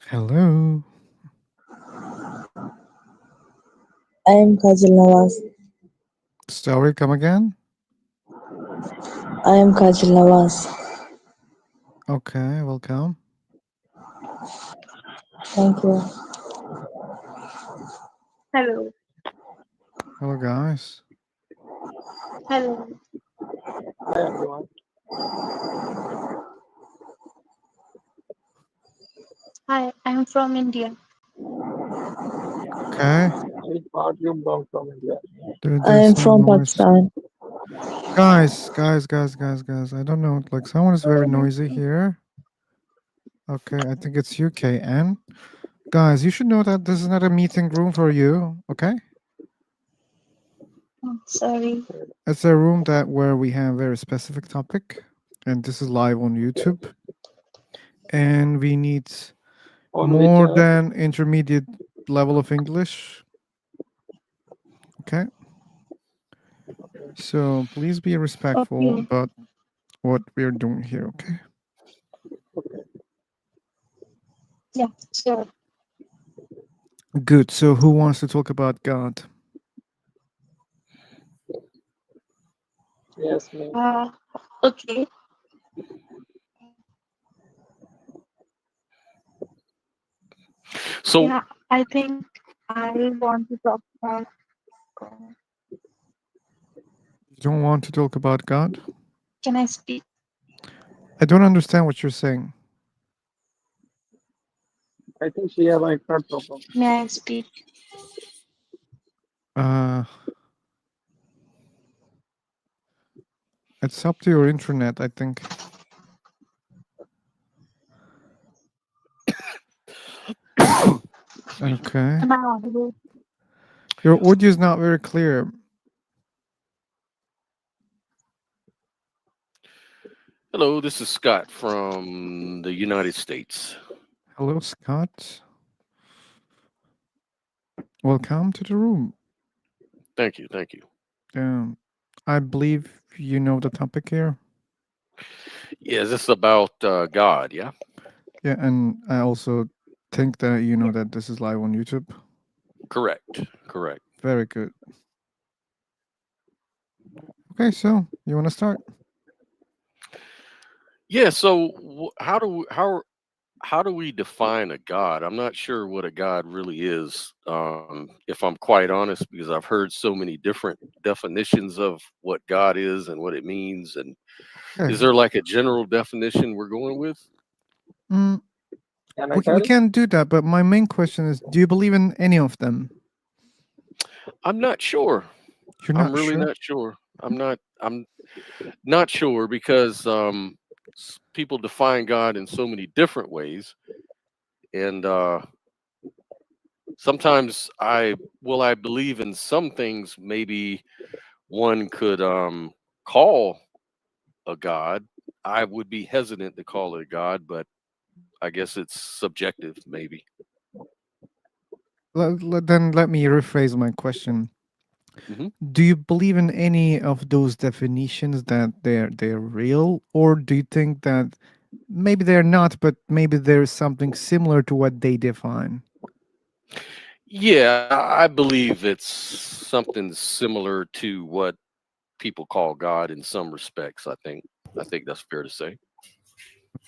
Hello. I am Kajal Nawaz. Sorry, come again? I am Kajal Nawaz. Okay, welcome. Thank you. Hello. Hello, guys. Hello. Hi everyone. Hi, I'm from India. Okay. I thought you belong from India. I There's am some from noise. Pakistan. Guys. I don't know. Like, someone is very noisy here. Okay, I think it's UKN. Guys, you should know that this is not a meeting room for you, okay? Sorry. It's a room that where we have a very specific topic, and this is live on YouTube. And we need On which more than intermediate level of English. Okay. So please be respectful Okay. about what we're doing here, okay? Yeah, sure. Good. So who wants to talk about God? yes, me. Okay. So, Yeah, I think I want to talk about. You don't want to talk about God? Can I speak? I don't understand what you're saying. I think she have a internet problem. May I speak? Uh it's up to your internet, I think. Okay. Am I audible? Your audio is not very clear. hello, this is Scott from the United States. Hello, Scott. Welcome to the room. Thank you. Thank you. I believe you know the topic here. Yeah, is this about God? Yeah, Yeah, and I also think that you know that this is live on YouTube. correct. Correct. Very good. Okay, so you want to start? Yeah. So, how do we define a God? I'm not sure what a God really is. If I'm quite honest, because I've heard so many different definitions of what God is and what it means. And is Okay. there like a general definition we're going with? Mm, Can I we tell? can do that, but my main question is: do you believe in any of them? I'm not sure. You're I'm not really sure. not sure. I'm not sure because people define God in so many different ways, and sometimes I believe in some things. Maybe one could call a God. I would be hesitant to call it a God, but I guess it's subjective, maybe. Then let me rephrase my question. Hmm. Do you believe in any of those definitions that they're real, or do you think that maybe they're not, but maybe there's something similar to what they define? Yeah, I believe it's something similar to what people call God in some respects. I think that's fair to say.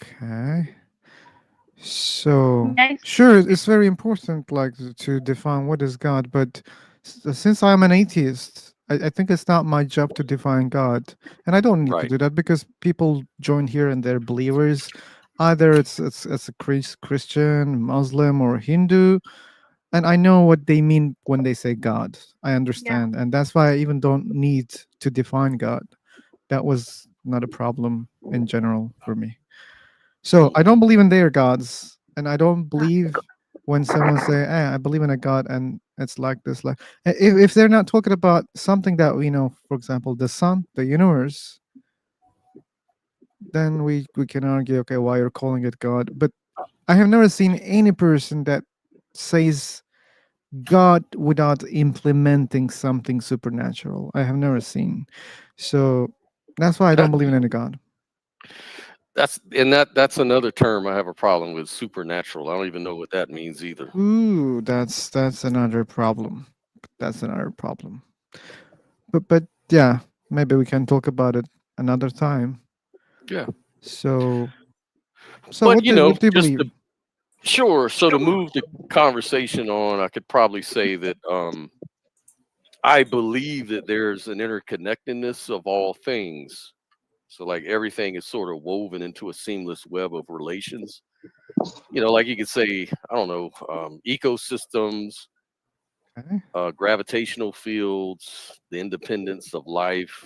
Okay. So, May I sure, speak? it's very important, like, to define what is God. But since I'm an atheist, I think it's not my job to define God, and I don't need to Right. do that because people join here and they're believers. Either it's a Christian, Muslim, or Hindu, and I know what they mean when they say God. I Yeah. understand, and that's why I even don't need to define God. That was not a problem in general for me. So I Hmm. don't believe in their gods, and I don't believe when someone say, "I believe in a god," and it's like this. Like, if they're not talking about something that we know, for example, the sun, the universe, then we can argue, okay, why you're calling it God. But I have never seen any person that says God without implementing something supernatural. I have never seen. So that's why I don't That believe in any God. that's another term I have a problem with, supernatural. I don't even know what that means either. Ooh, that's another problem. That's another problem. But yeah, maybe we can talk about it another time. Yeah. So But what do you just believe? to sure. So to move the conversation on, I could probably say that I believe that there's an interconnectedness of all things. So like everything is sort of woven into a seamless web of relations. Like you could say, I don't know, ecosystems, Okay. gravitational fields, the independence of life.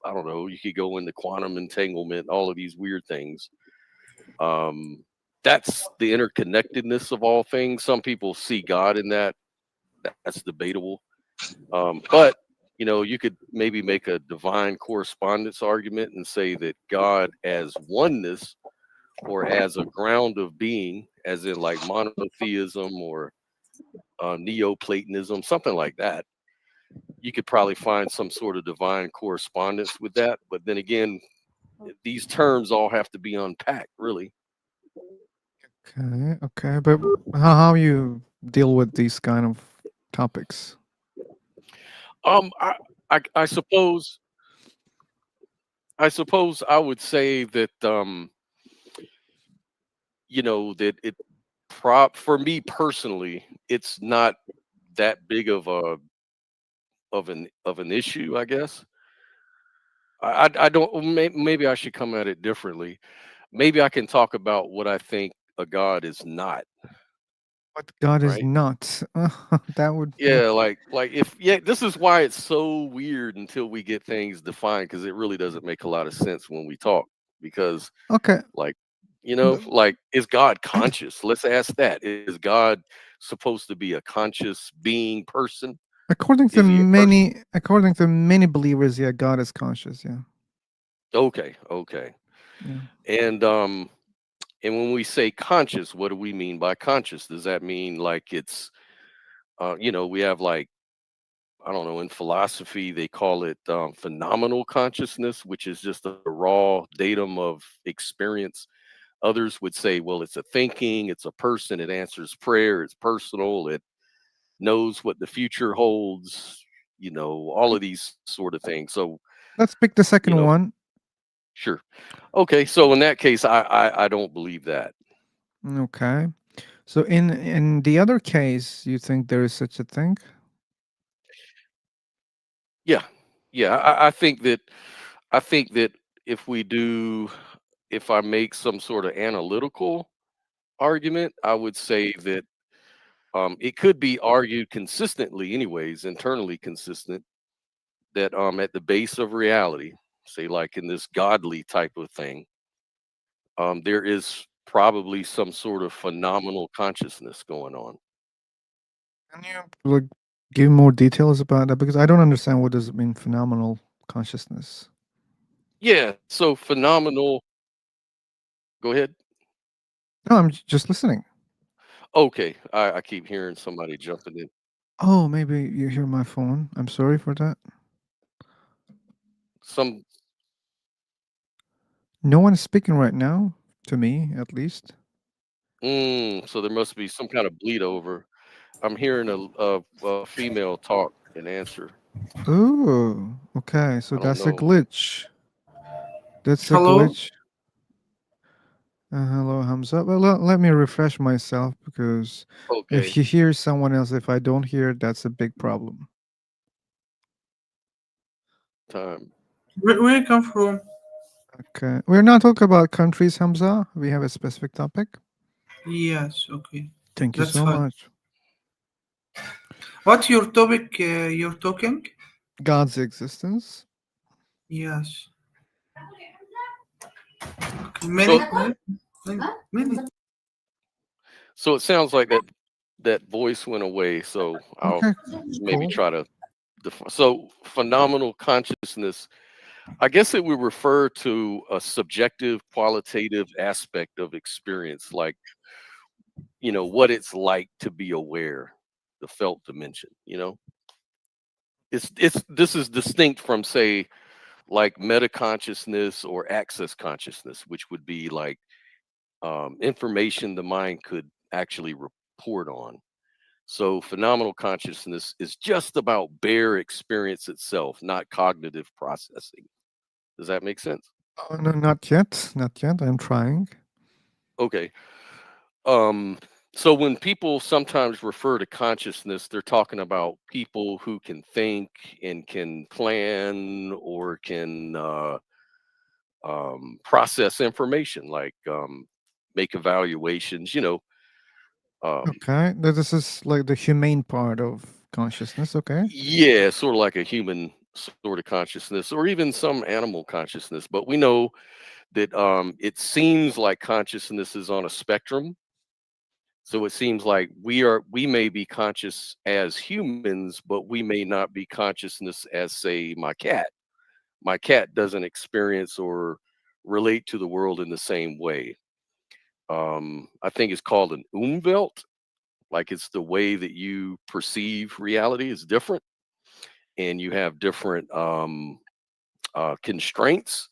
I don't know. You could go into quantum entanglement, all of these weird things. Um, that's the interconnectedness of all things. Some people see God in that. That's debatable. But you could maybe make a divine correspondence argument and say that God as oneness or as a ground of being, as in like monotheism or Neoplatonism, something like that. You could probably find some sort of divine correspondence with that. But then again, these terms all have to be unpacked, really. Okay, okay. But how you deal with these kind of topics? Um, I, I suppose I would say that that it prop for me personally, it's not that big of an issue, I guess. I don't. Maybe I should come at it differently. Maybe I can talk about what I think a god is not. What God is Right? not. That would Yeah, like if yeah, this is why it's so weird until we get things defined because it really doesn't make a lot of sense when we talk because okay. like But like is God conscious? Let's ask that. Is God supposed to be a conscious being person? Is he a person? according to many believers, yeah, God is conscious. Yeah, Okay, okay. yeah. And when we say conscious, what do we mean by conscious? Does that mean like it's we have like I don't know, in philosophy they call it phenomenal consciousness, which is just a raw datum of experience. Others would say, well, it's a thinking, it's a person, it answers prayer, it's personal, it knows what the future holds, all of these sort of things. So, Let's pick the you second know, one. sure. Okay, so in that case, I don't believe that. Okay. So in the other case, you think there is such a thing? Yeah, yeah. I think that if we do, if I make some sort of analytical argument, I would say that it could be argued consistently, anyways, internally consistent, that at the base of reality, say like in this godly type of thing, there is probably some sort of phenomenal consciousness going on. Can you like give more details about that? Because I don't understand what does it mean phenomenal consciousness. Yeah. So phenomenal. Go ahead. No, I'm just listening. Okay. I keep hearing somebody jumping in. Oh, maybe you hear my phone. I'm sorry for that. Some No one is speaking right now, to me at least. so there must be some kind of bleed over. I'm hearing a female talk and answer. Oh, okay. So I don't that's a know. glitch. That's a Hello? glitch. Hello, Hamza. Well, let me refresh myself because if Okay. you hear someone else, if I don't hear, that's a big problem. Time. Where you come from? Okay. We're not talking about countries, Hamza. We have a specific topic. Yes, okay. Thank you That's so fine. much. What's your topic you're talking? God's existence. Yes. So Many. so it sounds like that voice went away. So I'll Okay, maybe cool. try to so phenomenal consciousness. I guess it would refer to a subjective, qualitative aspect of experience, like what it's like to be aware, the felt dimension. It's this is distinct from say like meta consciousness or access consciousness, which would be like information the mind could actually report on. So phenomenal consciousness is just about bare experience itself, not cognitive processing. Does that make sense? Oh, no, not yet. Not yet. I'm trying. Okay. Um, so when people sometimes refer to consciousness, they're talking about people who can think and can plan or can process information, like make evaluations. Um, Okay. This is like the humane part of consciousness. Okay. yeah, sort of like a human sort of consciousness, or even some animal consciousness. But we know that it seems like consciousness is on a spectrum. So it seems like we may be conscious as humans, but we may not be consciousness as, say, my cat. My cat doesn't experience or relate to the world in the same way. I think it's called an umwelt, like it's the way that you perceive reality is different, and you have different constraints.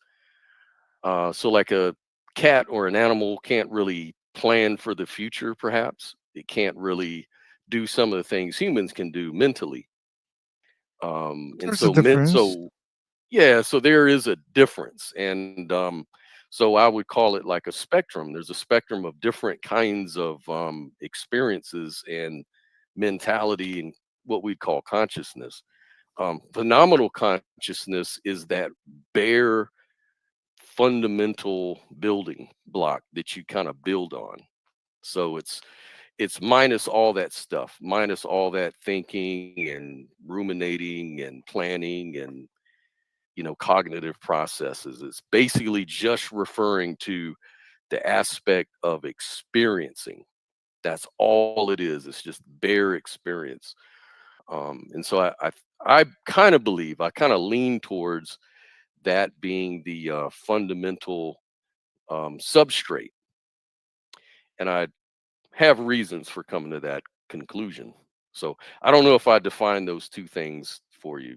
So, like a cat or an animal can't really plan for the future, perhaps. It can't really do some of the things humans can do mentally. And There's a so, difference. yeah, so there is a difference. And so I would call it like a spectrum. There's a spectrum of different kinds of experiences and mentality and what we call consciousness. Phenomenal consciousness is that bare fundamental building block that you kind of build on. So it's minus all that stuff, minus all that thinking and ruminating and planning and cognitive processes. It's basically just referring to the aspect of experiencing. That's all it is. It's just bare experience. And so I kind of believe, I kind of lean towards that being the fundamental substrate. And I have reasons for coming to that conclusion. So I don't know if I define those two things for you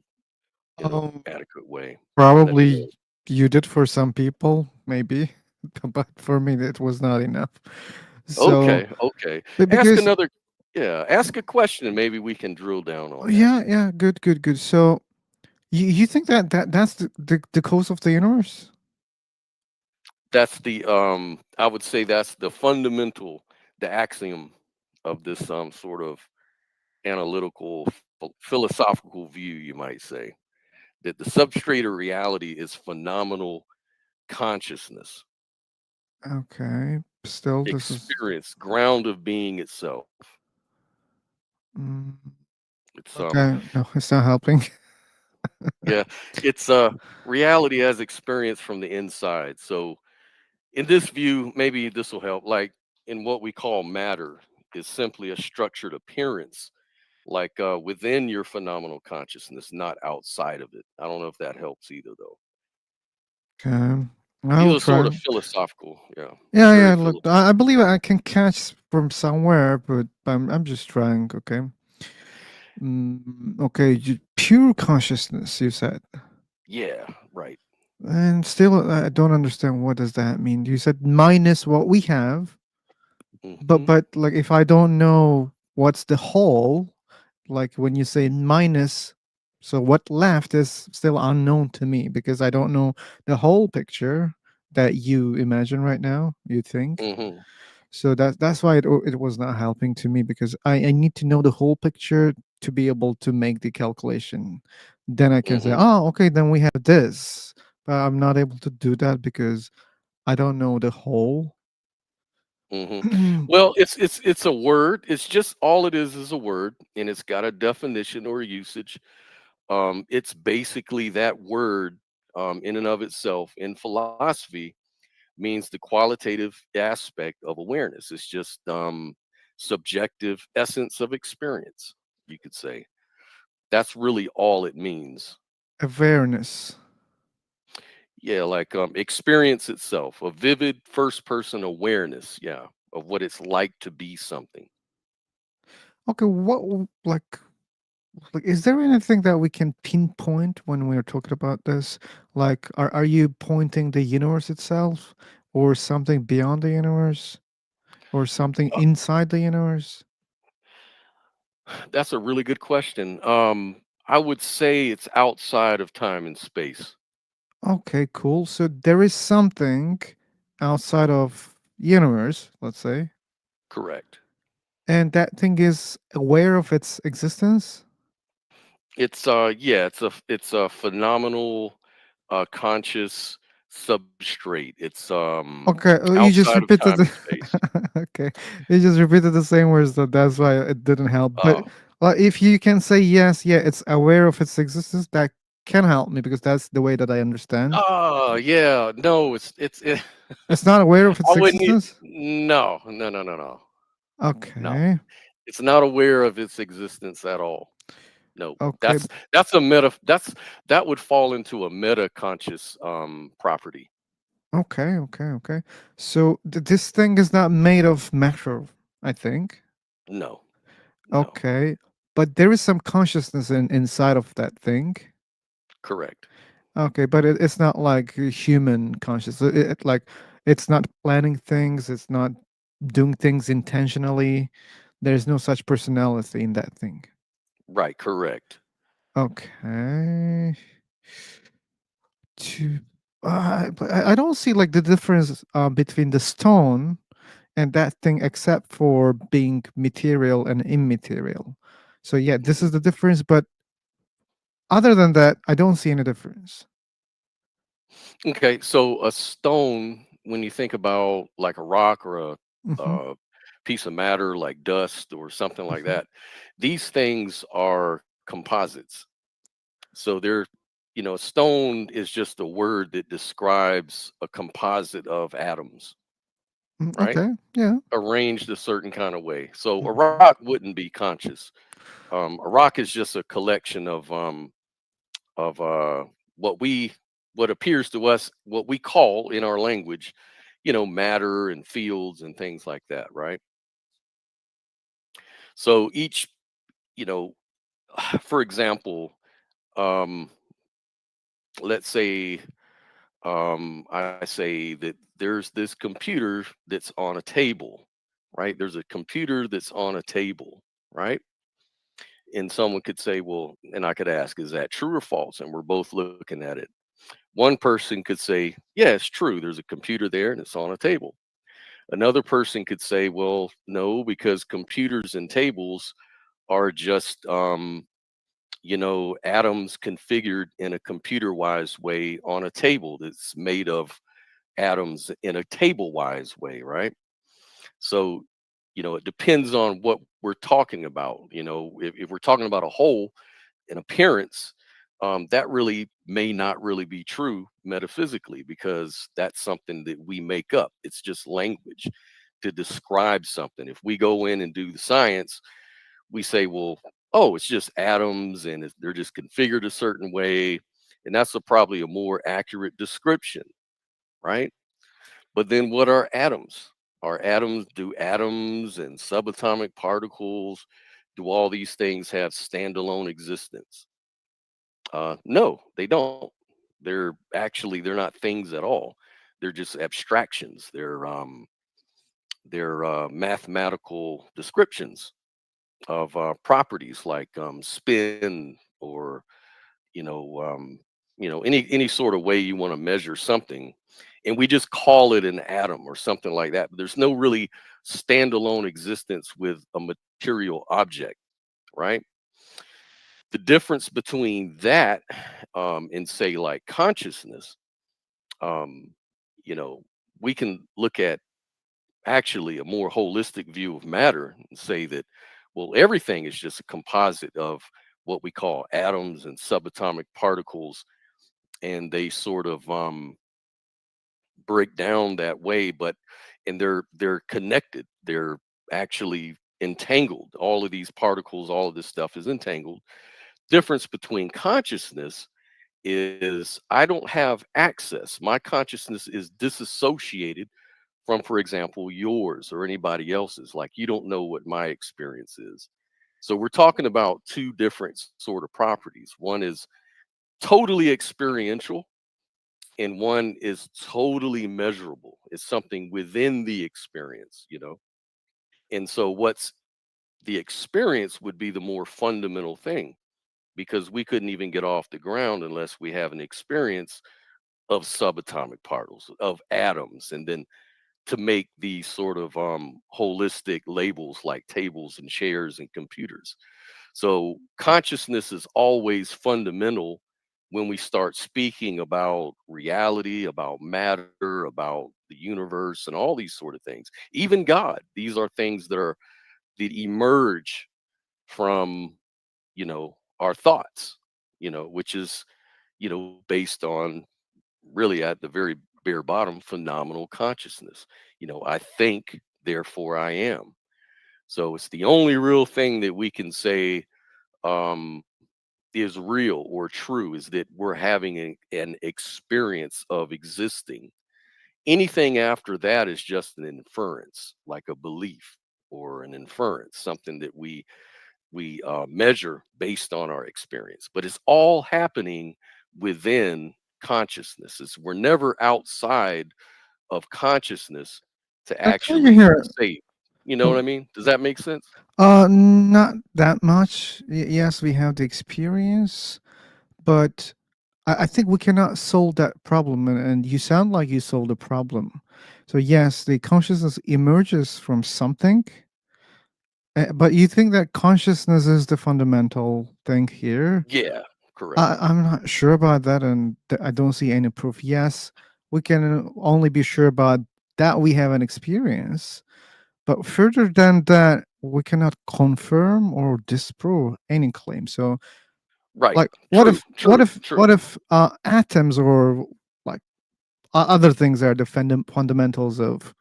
in an Um, adequate way. Let me know. Probably you did for some people, maybe, but for me, it was not enough. So, Okay, okay. Ask because another, yeah, ask a question and maybe we can drill down on that. yeah, yeah, good, good, good. So, you think that that's the cause of the universe? That's the I would say that's the fundamental, the axiom of this sort of analytical philosophical view, you might say, that the substrate of reality is phenomenal consciousness, Okay. Still, this is experience, ground of being itself. mm, It's okay. No, it's not helping. yeah, it's reality as experience from the inside. So in this view, maybe this will help. Like in what we call matter is simply a structured appearance, like within your phenomenal consciousness, not outside of it. I don't know if that helps either, though. Okay, These I'll are sort try. of philosophical. Yeah, Yeah, very yeah. Look, philosophical. I believe I can catch from somewhere, but I'm just trying. Okay. Okay. Pure consciousness, you said, Yeah, right. and still, I don't understand what does that mean. You said minus what we have, but Hmm. like if I don't know what's the whole, like when you say minus, so what left is still unknown to me because I don't know the whole picture that you imagine right now. You think. Hmm. So that's why it was not helping to me because I need to know the whole picture to be able to make the calculation. Then I can say, Hmm. oh, okay, then we have this. But I'm not able to do that because I don't know the whole. Hmm. Well, it's a word. It's just all it is a word, and it's got a definition or usage. It's basically that word in and of itself in philosophy means the qualitative aspect of awareness. It's just subjective essence of experience, you could say. That's really all it means. Awareness. Yeah, like experience itself, a vivid first person awareness, yeah, of what it's like to be something. Okay, like like, is there anything that we can pinpoint when we're talking about this? Like, are you pointing the universe itself, or something beyond the universe, or something Uh, inside the universe? That's a really good question. I would say it's outside of time and space. Okay, cool. So there is something outside of universe, let's say, Correct. and that thing is aware of its existence. It's yeah, it's a phenomenal conscious substrate. It's Okay, you just outside of repeated time the and space. okay, you just repeated the same words, so that's why it didn't help. But Uh if you can say yes, yeah, it's aware of its existence, that can help me because that's the way that I understand. yeah, no, it's It's not aware of I its wouldn't existence. no, no, no, no, no. No. Okay, It's not aware of its existence at all. No. okay, That's a meta that would fall into a meta conscious property. okay. So this thing is not made of matter, I think. No. No. Okay, but there is some consciousness inside of that thing. Correct. Okay, but it's not like a human conscious. Like it's not planning things. It's not doing things intentionally. There's no such personality in that thing. Right, correct. Okay. To, but I don't see like the difference between the stone and that thing, except for being material and immaterial. So yeah, this Mhm. is the difference. But other than that, I don't see any difference. Okay, so a stone, when you think about like a rock or Hmm. a piece of matter like dust or something like Hmm. that, these things are composites. So they're, a stone is just a word that describes a composite of atoms, right? Okay. Yeah. Arranged a certain kind of way. So a Mhm. rock wouldn't be conscious. A rock is just a collection of what we what appears to us what we call in our language, matter and fields and things like that, right? So each, you know, for example, um, let's say I say that there's this computer that's on a table, right? There's a computer that's on a table, right? And someone could say, well, and I could ask, is that true or false? And we're both looking at it. One person could say, yeah, it's true. There's a computer there and it's on a table. Another person could say, well, no, because computers and tables are just, atoms configured in a computer wise way on a table that's made of atoms in a table wise way, right? So, it depends on what we're talking about. If we're talking about a whole, an appearance, that really may not really be true metaphysically because that's something that we make up. It's just language to describe something. If we go in and do the science, we say, well, oh, it's just atoms and they're just configured a certain way. And that's probably a more accurate description, right? But then what are atoms? Do atoms and subatomic particles, do all these things have standalone existence? No, they don't. They're not things at all. They're just abstractions. They're mathematical descriptions of properties like spin or you know any sort of way you want to measure something, and we just call it an atom or something like that. But there's no really standalone existence with a material object, right? The difference between that and say like consciousness, um, you know, we can look at actually a more holistic view of matter and say that, well, everything is just a composite of what we call atoms and subatomic particles, and they sort of break down that way, but and they're connected. They're actually entangled. All of these particles, all of this stuff is entangled. Difference between consciousness is I don't have access. My consciousness is disassociated from, for example, yours or anybody else's. Like you don't know what my experience is. So we're talking about two different sort of properties. One is totally experiential, and one is totally measurable. It's something within the experience. And so what's the experience would be the more fundamental thing, because we couldn't even get off the ground unless we have an experience of subatomic particles, of atoms, and then to make these sort of holistic labels like tables and chairs and computers. So consciousness is always fundamental when we start speaking about reality, about matter, about the universe, and all these sort of things. Even God, these are things that emerge from our thoughts, which is based on, really, at the very bare bottom, phenomenal consciousness. I think, therefore I am. So it's the only real thing that we can say um, is real or true, is that we're having an experience of existing. Anything after that is just an inference, like a belief or an inference, something that we measure based on our experience. But it's all happening within consciousnesses. We're never outside of consciousness to I tell you actually here. say, you know what I mean? Does that make sense? Not that much. Yes, we have the experience, but I think we cannot solve that problem. And you sound like you solved the problem. So yes, the consciousness emerges from something, but you think that consciousness is the fundamental thing here. Yeah, correct. I'm not sure about that, and I don't see any proof. Yes, we can only be sure about that we have an experience, but further than that, we cannot confirm or disprove any claim. So, Right. like, True, true, true. what if atoms or like other things are the fundamentals of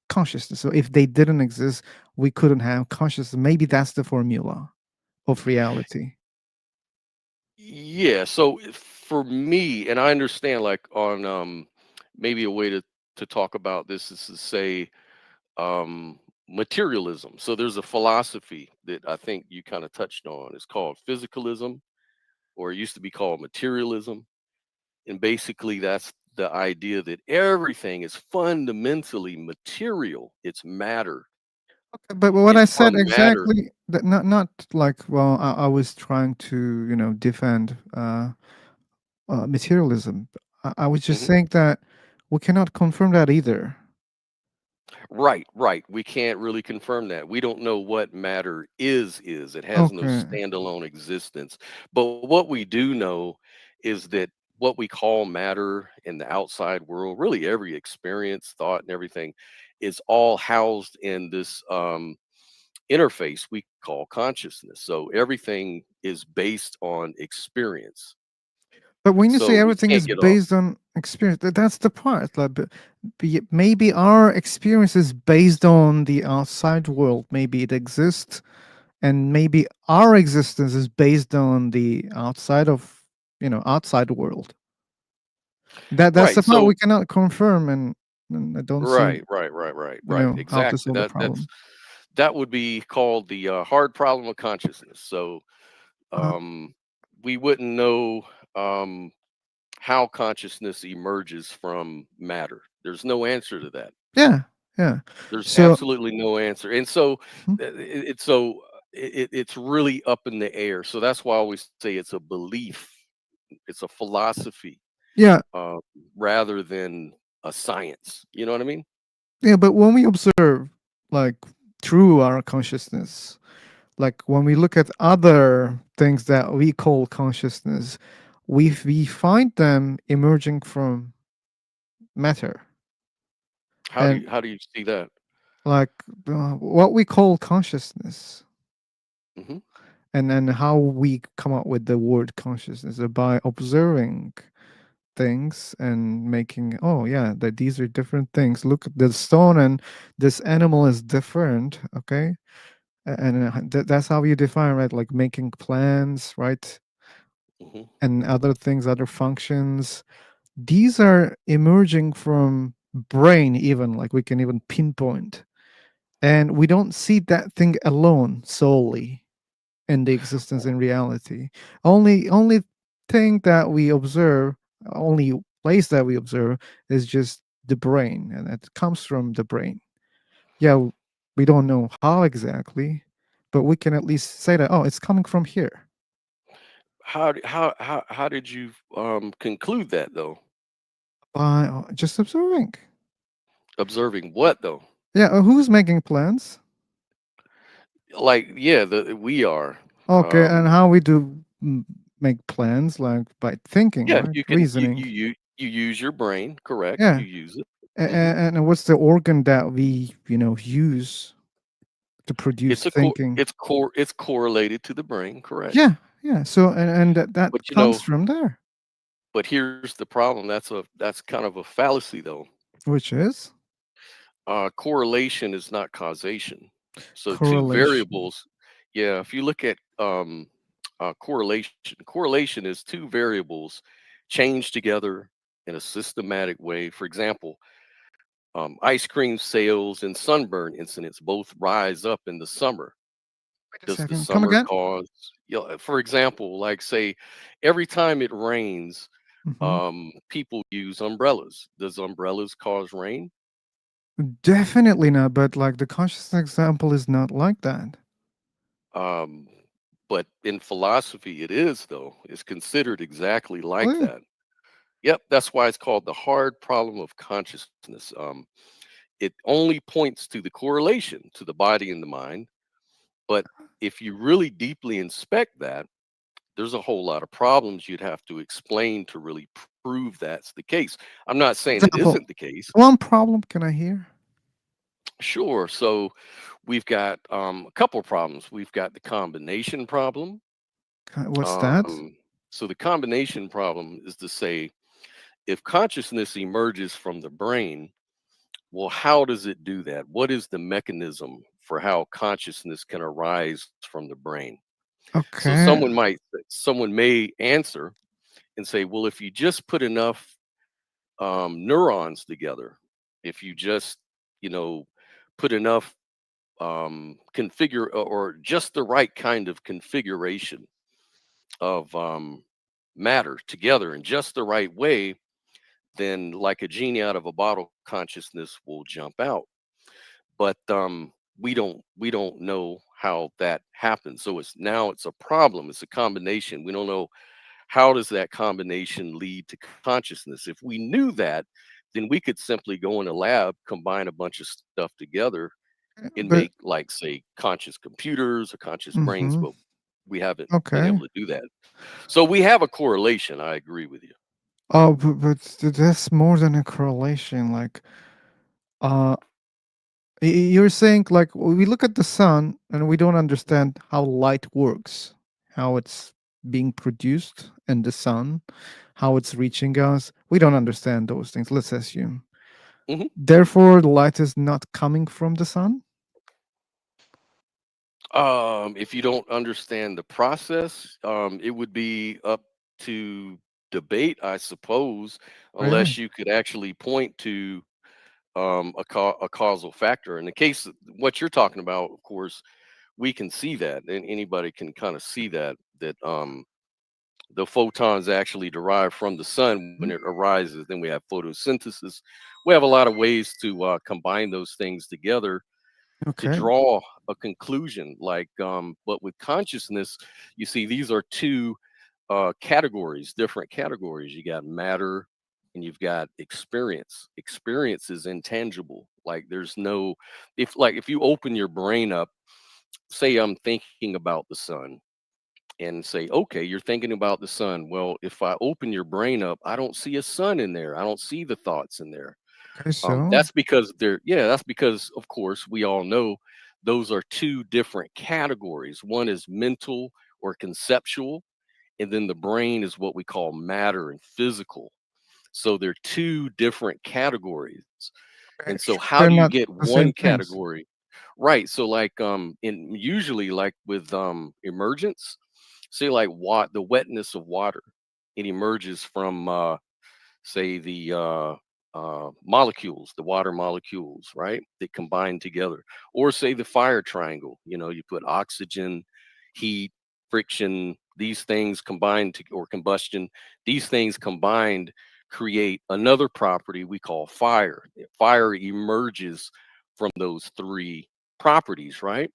consciousness? So, if they didn't exist, we couldn't have consciousness. Maybe that's the formula of reality. Yeah. So for me, and I understand, like, on maybe a way to talk about this is to say materialism. So there's a philosophy that I think you kind of touched on. It's called physicalism, or it used to be called materialism. And basically that's the idea that everything is fundamentally material. It's matter. But what And I from said matter. exactly, that not like, well, I was trying to defend materialism. I was just Mhm. saying that we cannot confirm that either. Right, right. We can't really confirm that. We don't know what matter is. It has no Okay. standalone existence. But what we do know is that what we call matter in the outside world, really every experience, thought, and everything, is all housed in this interface we call consciousness. So everything is based on experience. But when you So say we everything can't is get off. based on experience, that's the part. Like, maybe our experience is based on the outside world. Maybe it exists, and maybe our existence is based on the outside of outside world. That's Right. the part we So cannot confirm, and I don't see right. how to Exactly. solve the That's problem. that would be called the hard problem of consciousness. So Uh, um, we wouldn't know um, how consciousness emerges from matter. There's no answer to that. yeah, yeah. There's So, absolutely no answer. And so mhm, it's really up in the air. So that's why I always say it's a belief, it's a philosophy, yeah, uh, rather than a science. You know what I mean? yeah. But when we observe, like, through our consciousness, like when we look at other things that we call consciousness, we find them emerging from matter, and How do you see that? like what we call consciousness, Hmm. and how we come up with the word consciousness by observing things and making, oh yeah, that these are different things. Look at the stone, and this animal is different. Okay. And that's how you define, right? Like making plans, right? Hmm. And other things, other functions, these are emerging from brain, even, like we can even pinpoint, and we don't see that thing alone solely. in the existence in reality. Only thing that we observe, only place that we observe is just the brain, and it comes from the brain. Yeah, we don't know how exactly, but we can at least say that, oh, it's coming from here. How did you conclude that though? By just observing. Observing what though? Yeah, who's making plans? Like, yeah, the we are. Okay, and Um, how we do make plans, like by thinking, yeah, right? you can Reasoning. you use your brain, correct? Yeah. You use it. Hmm. And what's the organ that we, use to produce thinking? It's correlated to the brain, correct? Yeah, yeah. So and that But comes from there, here's the problem. That's kind of a fallacy though. which is Correlation is not causation. So two correlation. variables, yeah, if you look at correlation, correlation is two variables changed together in a systematic way. For example, ice cream sales and sunburn incidents both rise up in the summer. Wait a Does the second. Come summer again? cause, for example, like say every time it rains, Hmm. people use umbrellas. Does umbrellas cause rain? Definitely not. But like the conscious example is not like that. Um, but in philosophy, it is though. It's considered exactly like Really? that. Yep, that's why it's called the hard problem of consciousness. It only points to the correlation to the body and the mind. But if you really deeply inspect that, there's a whole lot of problems you'd have to explain to really prove that's the case. I'm not saying it Example. isn't the case. One problem. Can I hear? Sure. So we've got a couple problems. We've got the combination problem. What's that? Um, so the combination problem is to say if consciousness emerges from the brain, well, how does it do that? What is the mechanism for how consciousness can arise from the brain? So Okay. someone may answer and say, well, if you just put enough neurons together, if you just, you know, put enough configure or just the right kind of configuration of matter together in just the right way, then like a genie out of a bottle, consciousness will jump out. But we don't know how that happens. So it's a problem. It's a combination. We don't know how does that combination lead to consciousness. If we knew that, then we could simply go in a lab, combine a bunch of stuff together, and But make like say conscious computers or conscious brains. hmm But we haven't been okay. able to do that. So we have a correlation. I agree with you. Oh, but that's more than a correlation. Like, uh, you're saying like we look at the sun and we don't understand how light works, how it's being produced in the sun, how it's reaching us. We don't understand those things. Let's assume. Mhm. Therefore, the light is not coming from the sun. If you don't understand the process, it would be up to debate, I suppose, Really? unless you could actually point to a causal factor. In the case of what you're talking about, of course, we can see that, and anybody can kind of see that the photons actually derive from the sun when Mhm. it arises. Then we have photosynthesis. We have a lot of ways to combine those things together to Okay. draw a conclusion. But with consciousness, you see, these are two categories, different categories. You got matter and you've got experience. Experience is intangible. Like there's no, if you open your brain up, say I'm thinking about the sun and say, okay, you're thinking about the sun. Well, if I open your brain up, I don't see a sun in there. I don't see the thoughts in there. Okay. So That's because, of course, we all know those are two different categories. One is mental or conceptual, and then the brain is what we call matter and physical. So they're two different categories. okay, And so sure, how they're do you not get the same one things. category? Right. So like in usually like with emergence, say like the wetness of water, it emerges from say the molecules, the water molecules, right? They combine together. Or say the fire triangle, you put oxygen, heat, friction, these things combined to, or combustion, these things combined create another property we call fire. Fire emerges from those three properties, right?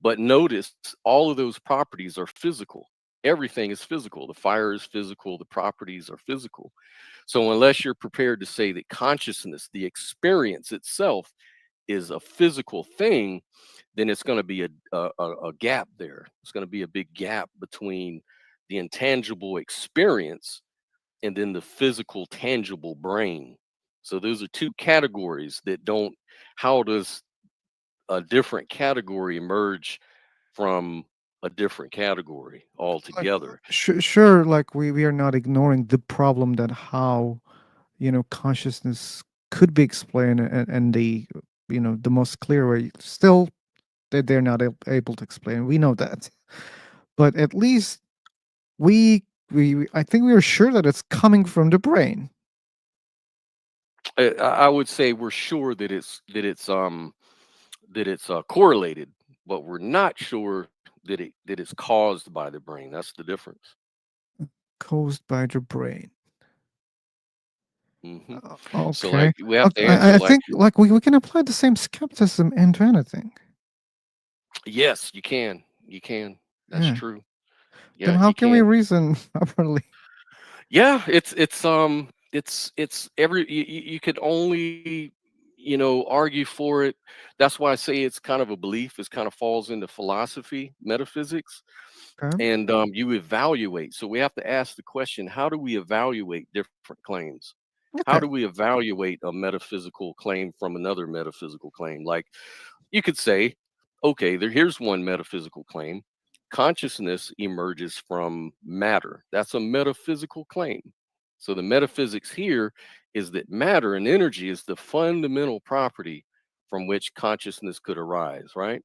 But notice all of those properties are physical. Everything is physical. The fire is physical, the properties are physical. So unless you're prepared to say that consciousness, the experience itself, is a physical thing, then it's going to be a gap there. It's going to be a big gap between the intangible experience and then the physical, tangible brain. So those are two categories that don't. How does a different category emerge from a different category Like, altogether? sure, like we are not ignoring the problem that how, consciousness could be explained, and the, the most clear way. Still, they're not able to explain. We know that, but at least I think we are sure that it's coming from the brain. I would say we're sure that it's correlated, but we're not sure that it's caused by the brain. That's the difference. Caused by the brain. Hmm. So, Okay. like, we have to Okay, answer, I like, think like we can apply the same skepticism into anything. yes, you can, you can. That's Yeah. true. Then Yeah, how you can we can. reason properly? Yeah, it's every you could only argue for it. That's why I say it's kind of a belief. It's kind of falls into philosophy, metaphysics, Okay. and you evaluate. So we have to ask the question: how do we evaluate different claims? How Okay. do we evaluate a metaphysical claim from another metaphysical claim? Like, you could say, okay, here's one metaphysical claim. Consciousness emerges from matter. That's a metaphysical claim. So the metaphysics here is that matter and energy is the fundamental property from which consciousness could arise, right?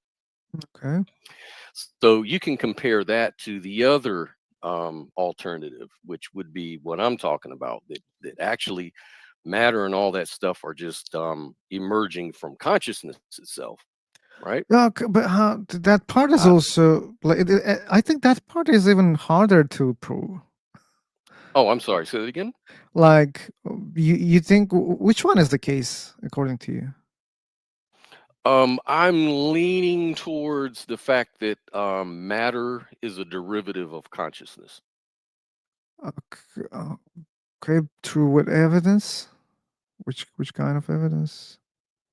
Okay. So you can compare that to the other alternative, which would be what I'm talking about, that actually matter and all that stuff are just emerging from consciousness itself, right? Yeah, but how that part is Uh, also like I think that part is even harder to prove. oh, I'm sorry. Say that again. Like, you think which one is the case according to you? I'm leaning towards the fact that matter is a derivative of consciousness. Okay, okay, through what evidence? Which kind of evidence?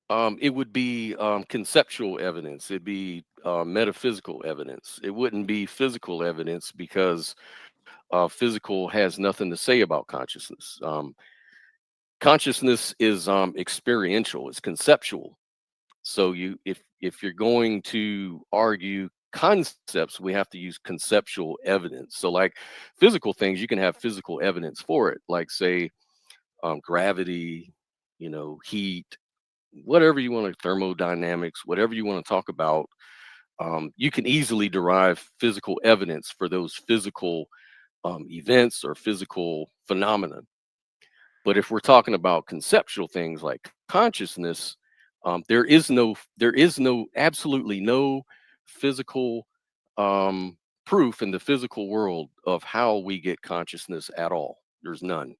It would be conceptual evidence. It'd be metaphysical evidence. It wouldn't be physical evidence because physical has nothing to say about consciousness. Consciousness is experiential. It's conceptual. So if you're going to argue concepts, we have to use conceptual evidence. So, like, physical things, you can have physical evidence for it, like, say, gravity, heat, whatever you want to, thermodynamics, whatever you want to talk about. You can easily derive physical evidence for those physical events or physical phenomena. But if we're talking about conceptual things like consciousness, there is no absolutely no physical proof in the physical world of how we get consciousness at all. There's none.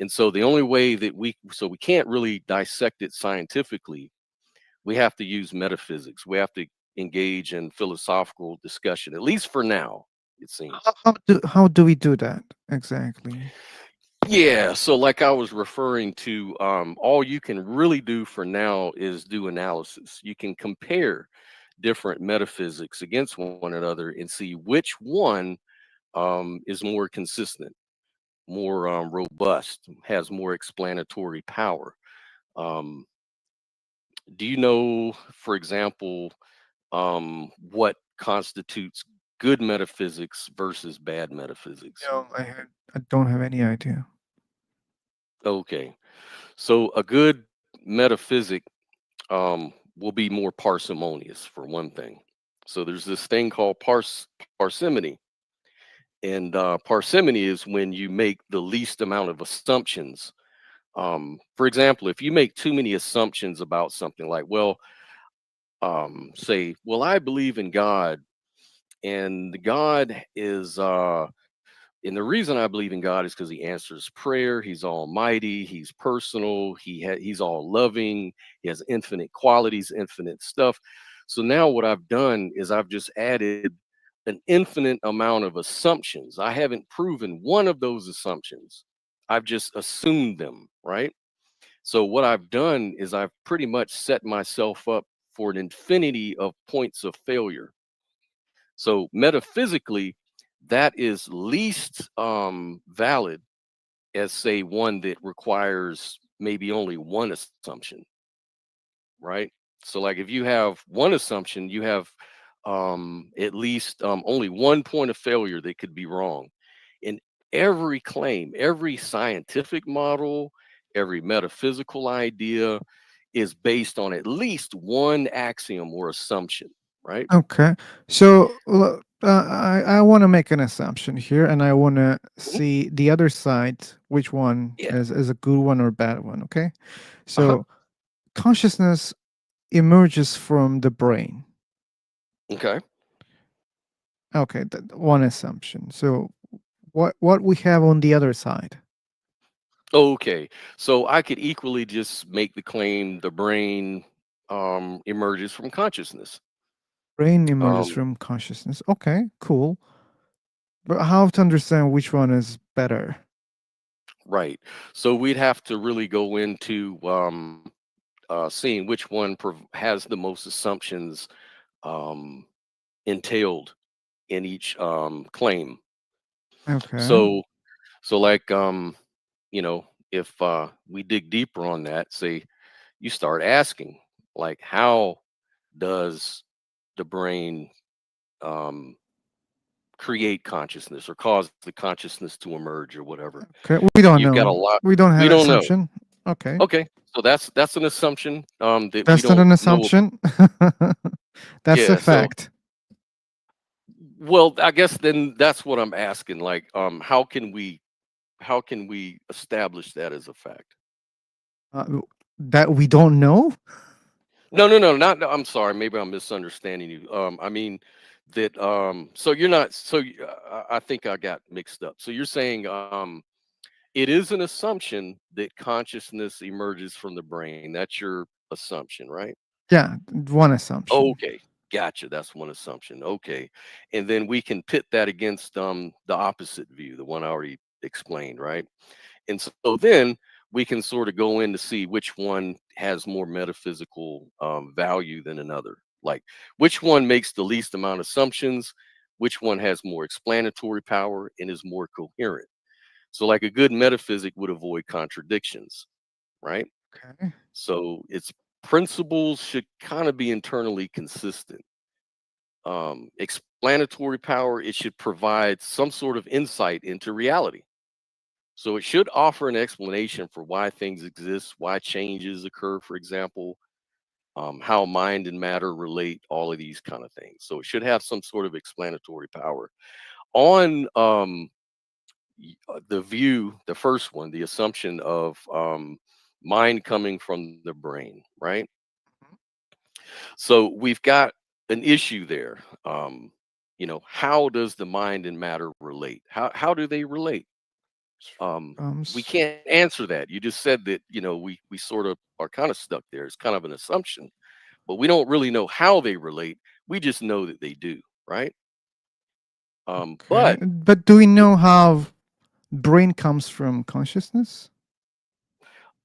And so the only way that we can't really dissect it scientifically. We have to use metaphysics. We have to engage in philosophical discussion, at least for now, it seems. How do we do that exactly? Yeah, so like I was referring to, all you can really do for now is do analysis. You can compare different metaphysics against one another and see which one is more consistent, more robust, has more explanatory power. Um, do you know, for example, what constitutes good metaphysics versus bad metaphysics? No, I don't have any idea. Okay, so a good metaphysic will be more parsimonious, for one thing. So there's this thing called parsimony, and parsimony is when you make the least amount of assumptions. For example, if you make too many assumptions about something, like, well, say, well, I believe in God, And God is and the reason I believe in God is because He answers prayer. He's almighty. He's personal. He's all loving. He has infinite qualities, infinite stuff. So now what I've done is I've just added an infinite amount of assumptions. I haven't proven one of those assumptions. I've just assumed them, right? So what I've done is I've pretty much set myself up for an infinity of points of failure. So metaphysically, that is least valid as say one that requires maybe only one assumption, right? So like if you have one assumption, you have at least only one point of failure that could be wrong. In every claim, every scientific model, every metaphysical idea is based on at least one axiom or assumption, right? Okay. So I want to make an assumption here, and I want to Mhm. see the other side, which one Yeah. is a good one or bad one. Okay. Uh-huh. So consciousness emerges from the brain. Okay. Okay, one assumption. So what we have on the other side? Okay. So I could equally just make the claim the brain emerges from consciousness. Brain emerges Um, from consciousness. Okay, cool. But how to understand which one is better? right. So we'd have to really go into seeing which one has the most assumptions um, entailed in each claim. Okay. So so like you know, if we dig deeper on that, say you start asking like how does the brain um, create consciousness or cause the consciousness to emerge or whatever. Okay. We don't You've got a know. lot. We don't We have don't know. assumption. Okay. Okay, so that's an assumption that we That's not don't an know. assumption. That's a Yeah. So fact. well, I guess then that's what I'm asking. Like, how can we establish that as a fact? Uh, that we don't know? No, no, no, not. I'm sorry. Maybe I'm misunderstanding you. I mean that. So you're not. I think I got mixed up. So you're saying it is an assumption that consciousness emerges from the brain. That's your assumption, right? Yeah, one assumption. Okay, gotcha. That's one assumption. Okay, and then we can pit that against the opposite view, the one I already explained, right? And so then we can sort of go in to see which one has more metaphysical value than another. Like which one makes the least amount of assumptions, which one has more explanatory power and is more coherent. So, like a good metaphysic would avoid contradictions, right? Okay. So its principles should kind of be internally consistent. Explanatory power, it should provide some sort of insight into reality. So it should offer an explanation for why things exist, why changes occur, for example, how mind and matter relate, all of these kind of things. So it should have some sort of explanatory power. On the view, the first one, the assumption of mind coming from the brain, right? So we've got an issue there. How does the mind and matter relate? How do they relate? Um, we S- can't answer that. You just said that, we sort of are kind of stuck there. It's kind of an assumption, but we don't really know how they relate. We just know that they do, right? okay. But But do we the, know how brain comes from consciousness?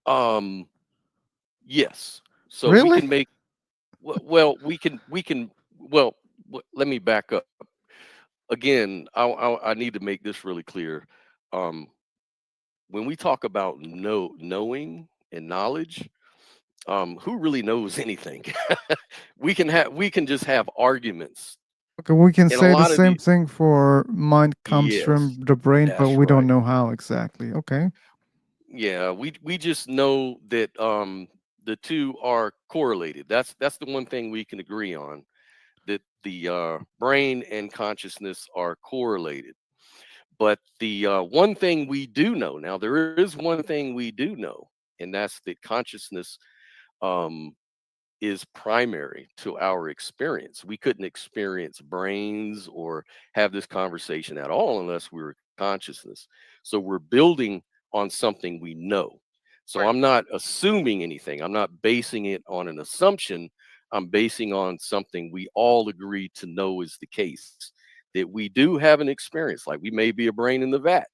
um, yes. So we Really? can make well, well, let me back up again. I need to make this really clear. Um, when we talk about knowing and knowledge, who really knows anything? We can just have arguments, Okay, we can and a say the lot of same the thing for mind comes yes, from the brain, but that's we don't right. know how exactly. Okay. Yeah, we just know that the two are correlated. That's the one thing we can agree on, that the brain and consciousness are correlated. But the one thing we do know, now there is one thing we do know, and that's that consciousness um, is primary to our experience. We couldn't experience brains or have this conversation at all unless we were consciousness. So we're building on something we know. So Right. I'm not assuming anything. I'm not basing it on an assumption. I'm basing on something we all agree to know is the case. That we do have an experience. Like we may be a brain in the vat,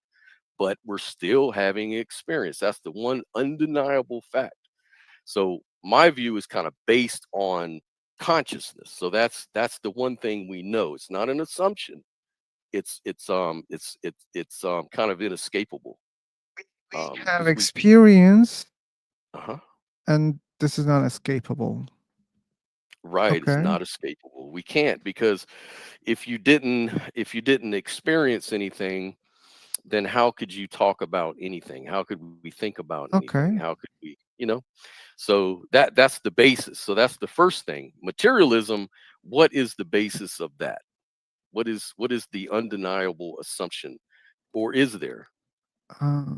but we're still having experience. That's the one undeniable fact. So my view is kind of based on consciousness. So that's the one thing we know. It's not an assumption. It's kind of inescapable. We have Because we experience, uh-huh. and this is not escapable. Right, it's Okay. not escapable. We can't because if you didn't experience anything, then how could you talk about anything? How could we think about anything? Okay. How could we? So that's the basis. So that's the first thing. Materialism, what is the basis of that? What is the undeniable assumption? Or is there? Uh,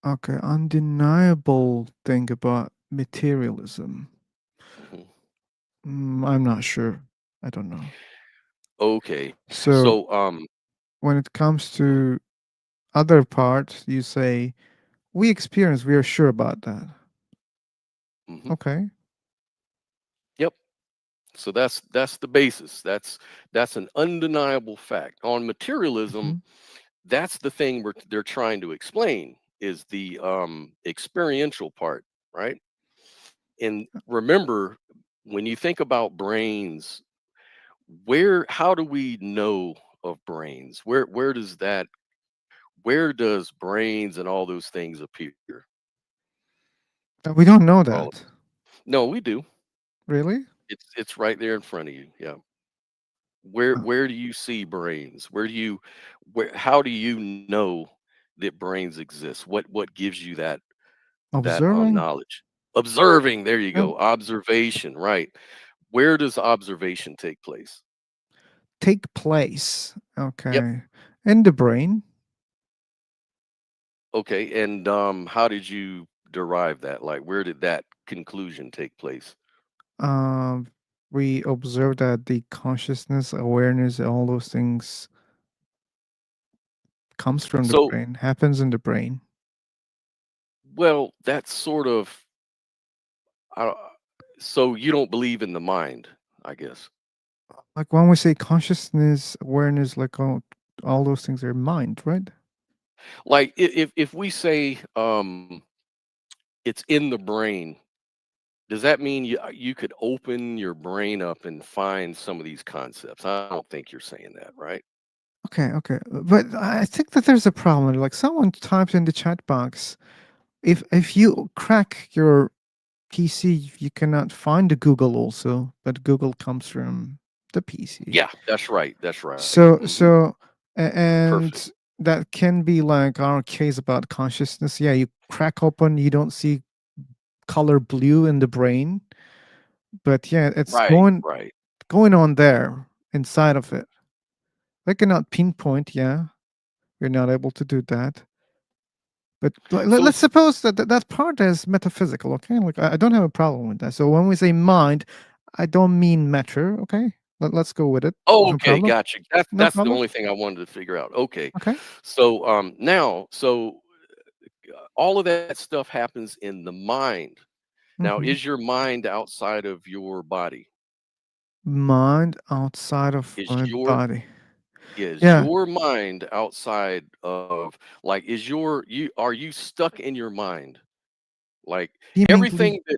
okay. Undeniable thing about materialism. Mhm. I'm not sure. I don't know. Okay. So So when it comes mhm, to other parts, you say we experience. We are sure about that. mhm. Okay. Yep. So that's the basis. That's an undeniable fact. On materialism, Mhm. that's the thing they're trying to explain is the experiential part, right? And remember, when you think about brains, how do we know of brains? Where does brains and all those things appear? We don't know All of that. No, we do. Really? It's right there in front of you. Yeah. Where Uh, where do you see brains? How do you know that brains exist? What gives you that observing? knowledge? Observing, there you Yeah. go. Observation, right. Where does observation take place? Take place. Yep. Okay. In the brain. Okay. And how did you derive that? Like where did that conclusion take place? Um, we observe that the consciousness, awareness, all those things comes from the So, brain, happens in the brain. well, that's sort of uh, so you don't believe in the mind, I guess. Like when we say consciousness, awareness, like all those things are mind, right? Like if we say it's in the brain, does that mean you could open your brain up and find some of these concepts? I don't think you're saying that, right? Okay, okay. But I think that there's a problem. Like someone typed in the chat box, if you crack your PC, you cannot find the Google also, but Google comes from the PC. Yeah, that's right. That's right. So Hmm. so Perfect. and that can be like our case about consciousness. Yeah, you crack open, you don't see color blue in the brain, but yeah, it's Right. going Right. going on there inside of it. I cannot pinpoint. Yeah, you're not able to do that. But So let's suppose that that part is metaphysical. Okay, like I don't have a problem with that. So when we say mind, I don't mean matter. Okay, let's go with it. oh, No okay, problem. gotcha. That's No that's the problem. only thing I wanted to figure out. Okay. Okay. So all of that stuff happens in the mind. Now, Hmm. is your mind outside of your body? Mind outside of Is my your body. is Yeah. your mind outside of like is your you are you stuck in your mind? Like Seemingly everything that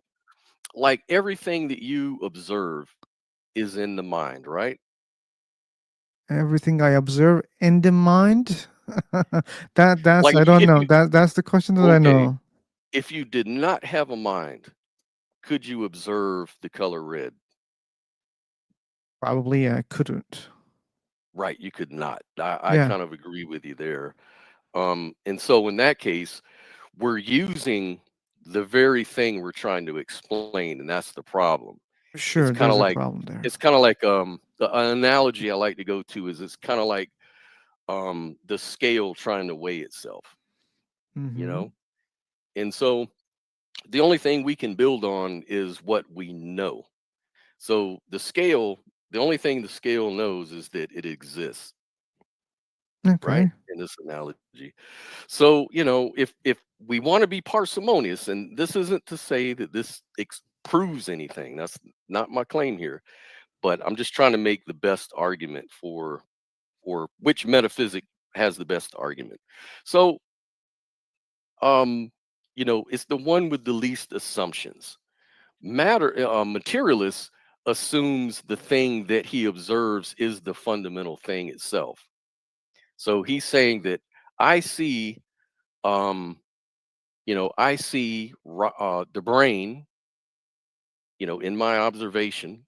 everything that you observe is in the mind, right? everything I observe in the mind. That's Like I don't know. That's the question that I okay, know. if you did not have a mind, could you observe the color red? Probably I couldn't. Right, you could not. I Yeah. kind of agree with you there. And so in that case, we're using the very thing we're trying to explain, and that's the problem. It's Sure, kind of there's a like problem there. an analogy I like to go to is it's kind of like the scale trying to weigh itself, you Hmm. know? And so the only thing we can build on is what we know. So the scale, the only thing the scale knows is that it exists, right? Okay. In this analogy. So, if we want to be parsimonious, and this isn't to say that this proves anything. That's not my claim here. But I'm just trying to make the best argument for which metaphysic has the best argument. So, um, it's the one with the least assumptions. Materialist assumes the thing that he observes is the fundamental thing itself. So he's saying that I see, um, I see the brain, in my observation,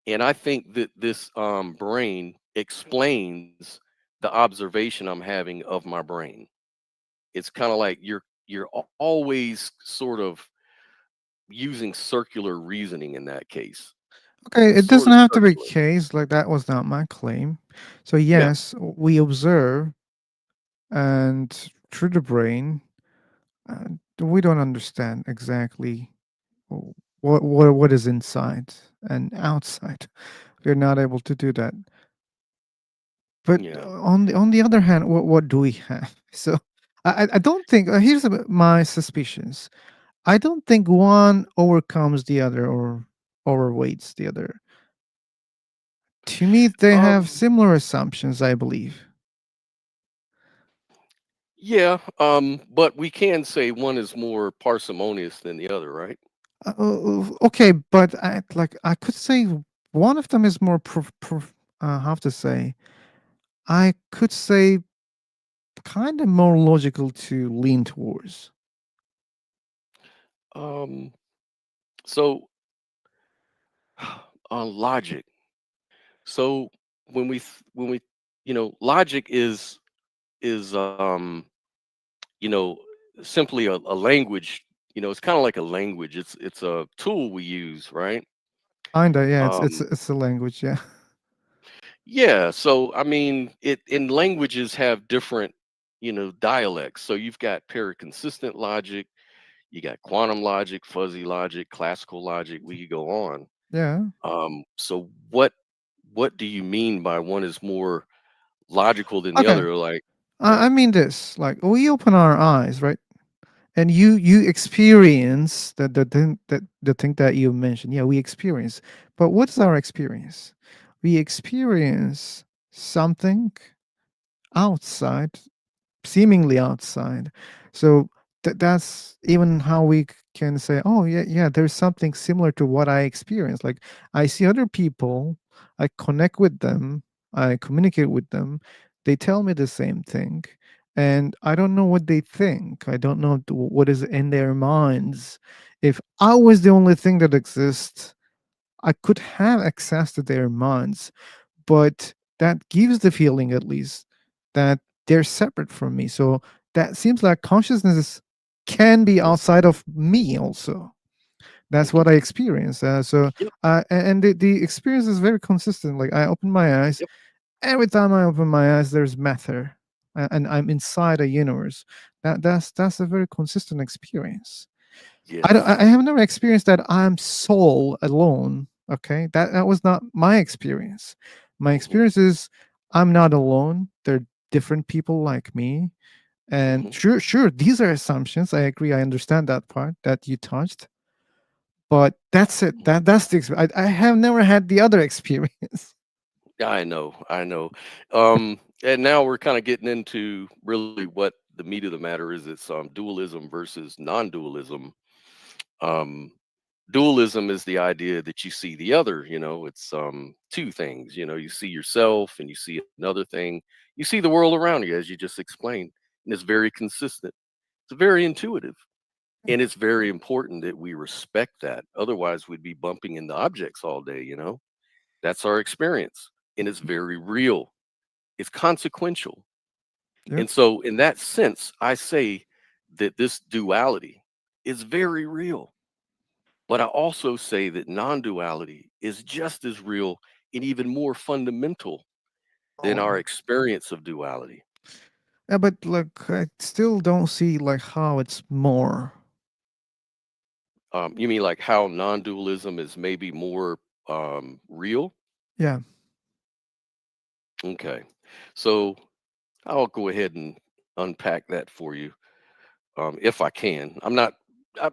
and I think that this brain explains the observation I'm having of my brain. It's kind of like you're always sort of using circular reasoning in that case. Okay, It's it sort doesn't of have to be circular. case like that was not my claim. So Yeah. yes, we observe and through the brain, we don't understand exactly what is inside and outside. We're not able to do that. But Yeah. on the other hand, what do we have? So I don't think here's my suspicions. I don't think one overcomes the other or overweights the other. To me, they have Um. similar assumptions, I believe. Yeah. But we can say one is more parsimonious than the other, right? Okay, but I could say one of them is more how to say, I could say kind of more logical to lean towards. Um. So, on logic. So when we logic is you know simply a language. It's kind of like a language. It's a tool we use, right? Kinda, yeah. It's Um. it's a language, yeah. Yeah. So I mean, it in languages have different dialects. So you've got paraconsistent logic, you got quantum logic, fuzzy logic, classical logic. We could go on. Yeah. So what do you mean by one is more logical than the Okay. other? Like, I yeah. mean this, like we open our eyes, right? And you experience the thing that you mentioned. Yeah, we experience. But what's our experience? We experience something outside, seemingly outside. So that's even how we can say, oh yeah, yeah, there's something similar to what I experience. Like I see other people, I connect with them, I communicate with them, they tell me the same thing, and I don't know what they think. I don't know what is in their minds. If I was the only thing that exists, I could have access to their minds, but that gives the feeling at least that they're separate from me. So that seems like consciousness can be Mhm. outside of me also. That's Mhm. what I experience. Yep. And the experience is very consistent. Like I open my eyes, Yep. every time I open my eyes, there's matter, and I'm inside a universe. That's a very consistent experience. Yes. I have never experienced that I'm soul alone. Okay, that was not my experience. My Mhm. experience is I'm not alone. There are different people like me, and Mhm. sure, these are assumptions. I agree. I understand that part that you touched, but that's it. Mhm. That's the I have never had the other experience. I know. I know. And now we're kind of getting into really what the meat of the matter is. It's dualism versus non-dualism. Um, Dualism is the idea that you see the other. It's two things. You see yourself and you see another thing. You see the world around you, as you just explained, and it's very consistent. It's very intuitive. And it's very important that we respect that. Otherwise, we'd be bumping into objects all day. That's our experience. And it's very real. It's consequential. Yep. And so, in that sense, I say that this duality is very real. But I also say that non duality is just as real and even more fundamental than Oh, our experience of duality. yeah, but like I still don't see like how it's more. You mean like how non dualism is maybe more? real? Yeah. Okay. So I'll go ahead and unpack that for you, if I can. I'm not.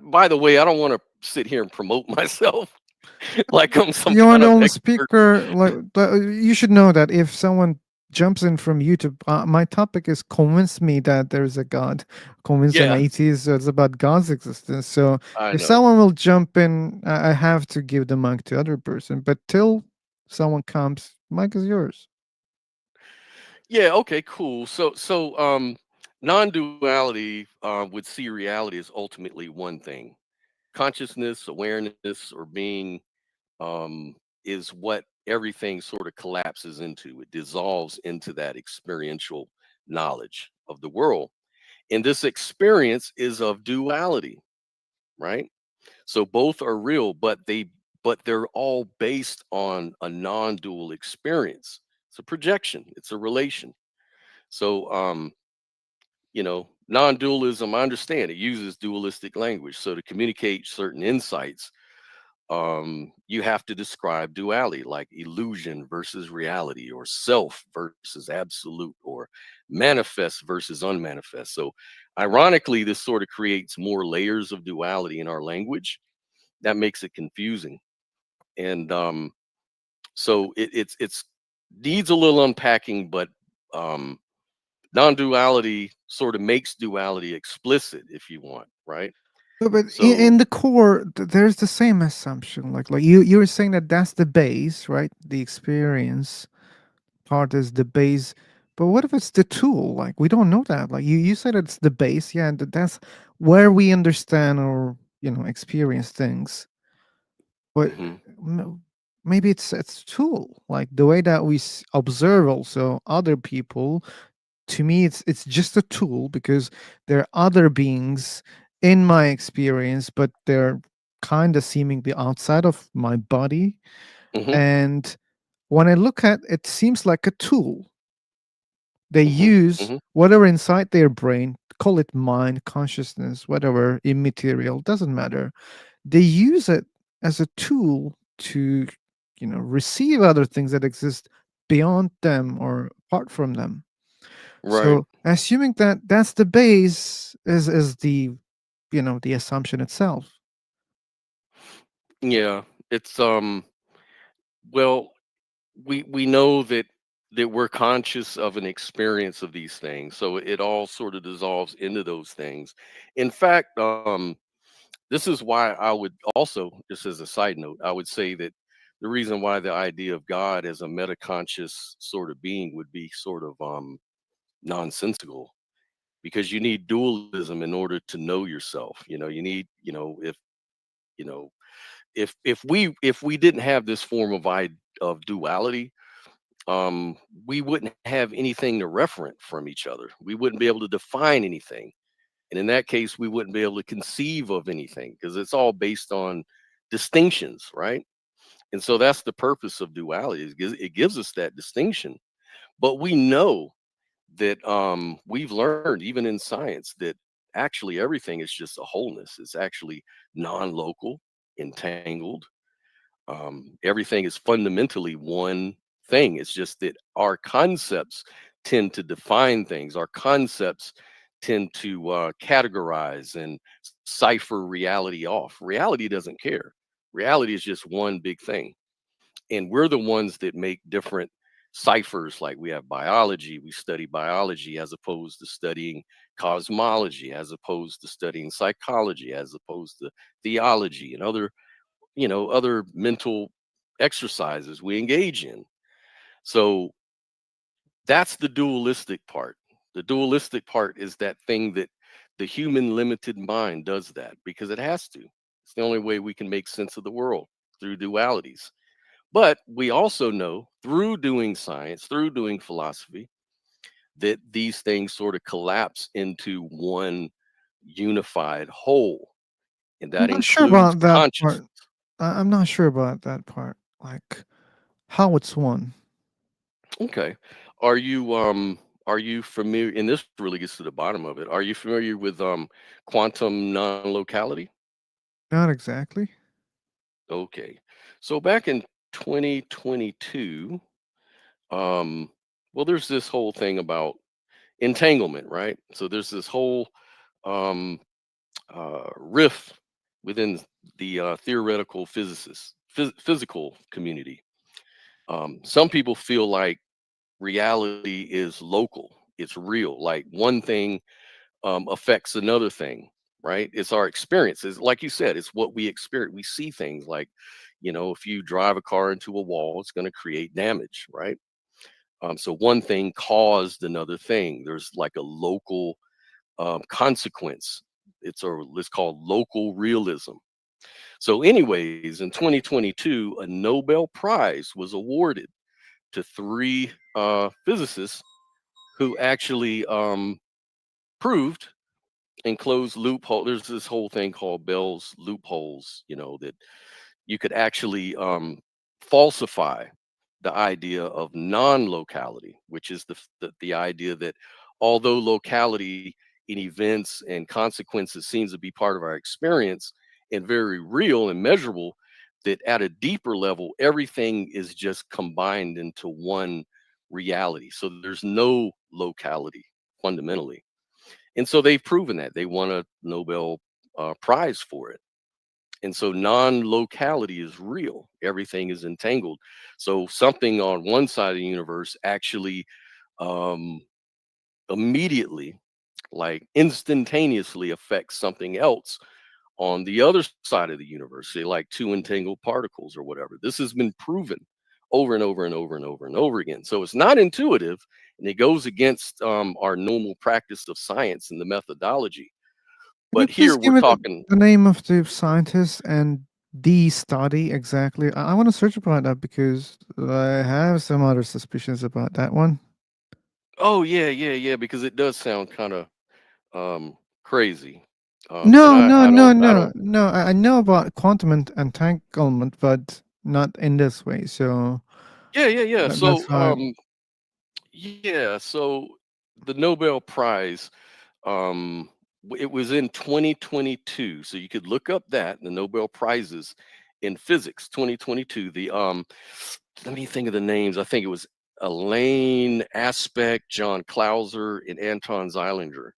By the way, I don't want to sit here and promote myself like I'm some You are kind the of only expert. speaker. Like you should know that if someone jumps in from YouTube, my topic is convince me that there's a God, convince an Yeah, atheist. So it's about God's existence. So I if know. someone will jump in, I have to give the mic to other person. But till someone comes, mic is yours. Yeah. Okay. Cool. So non-duality would see reality as ultimately one thing. Consciousness, awareness, or being um, is what everything sort of collapses into. It dissolves into that experiential knowledge of the world. And this experience is of duality, right? So both are real, but they're all based on a non-dual experience. It's a projection, it's a relation. So non-dualism, I understand it uses dualistic language. So to communicate certain insights, you have to describe duality like illusion versus reality, or self versus absolute, or manifest versus unmanifest. So ironically, this sort of creates more layers of duality in our language that makes it confusing. And so it's needs a little unpacking, but um non-duality sort of makes duality explicit, if you want, right? But So in the core, there's the same assumption. Like you were saying that that's the base, right? The experience part is the base. But what if it's the tool? Like we don't know that. Like you said it's the base, yeah, and that's where we understand or experience things. But mhm, maybe it's tool. Like the way that we observe also other people. To me, it's just a tool because there are other beings in my experience, but they're kind of seemingly outside of my body. mhm, And when I look at it, seems like a tool. They mhm, use mhm. whatever inside their brain, call it mind, consciousness, whatever, immaterial, doesn't matter. They use it as a tool to, receive other things that exist beyond them or apart from them. Right. So assuming that that's the base is the assumption itself. Yeah. It's well, we know that we're conscious of an experience of these things, so it all sort of dissolves into those things. In fact, this is why I would also, just as a side note, I would say that the reason why the idea of God as a metaconscious sort of being would be sort of nonsensical, because you need dualism in order to know yourself. You need, if you know if we didn't have this form of duality, um, we wouldn't have anything to reference from each other. We wouldn't be able to define anything. And in that case, we wouldn't be able to conceive of anything because it's all based on distinctions, right? And so that's the purpose of duality. It gives us that distinction. But we know that we've learned, even in science, that actually everything is just a wholeness. It's actually non-local, entangled. Everything is fundamentally one thing. It's just that our concepts tend to define things. Our concepts tend to categorize and cipher reality off. Reality doesn't care. Reality is just one big thing. And we're the ones that make different ciphers. Like we have biology, we study biology as opposed to studying cosmology, as opposed to studying psychology, as opposed to theology and other mental exercises we engage in. So that's the dualistic part. The dualistic part is that thing that the human limited mind does, that because it has to. It's the only way we can make sense of the world, through dualities. But we also know through doing science, through doing philosophy, that these things sort of collapse into one unified whole, and I'm that not sure includes about that consciousness. part. I'm not sure about that part. Like how it's one. Okay. Are you familiar, and this really gets to the bottom of it. Are you familiar with quantum non-locality? Not exactly. Okay. So back in 2022, well, there's this whole thing about entanglement, right? So there's this whole um, rift within the theoretical physical community. Some people feel like reality is local, it's real, like one thing affects another thing, right? It's our experiences. Like you said, it's what we experience. We see things like, if you drive a car into a wall, it's going to create damage, right? So one thing caused another thing. There's like a local consequence. It's called local realism. So, anyways, in 2022, a Nobel Prize was awarded to three physicists who actually proved and closed loophole. There's this whole thing called Bell's loopholes, that you could actually falsify the idea of non-locality, which is the idea that although locality in events and consequences seems to be part of our experience and very real and measurable, that at a deeper level, everything is just combined into one reality. So there's no locality fundamentally. And so they've proven that. They won a Nobel Prize for it. And so non-locality is real. Everything is entangled. So something on one side of the universe actually um, immediately, like instantaneously affects something else on the other side of the universe, say like two entangled particles or whatever. This has been proven over and over and over and over and over again. So it's not intuitive, and it goes against our normal practice of science and the methodology. Can you But please here give we're me talking. the name of the scientist and the study exactly? I want to search about that because I have some other suspicions about that one. Oh yeah, yeah, yeah, because it does sound kind of crazy. And No, I, no, I no, don't, I no, don't. no. I know about quantum entanglement, but not in this way. So Yeah, yeah, yeah. that's So why. yeah, so the Nobel Prize, it was in 2022. So you could look up that the Nobel Prizes in physics 2022. Let me think of the names. I think it was Elaine Aspect, John Clauser, and Anton Zeilinger.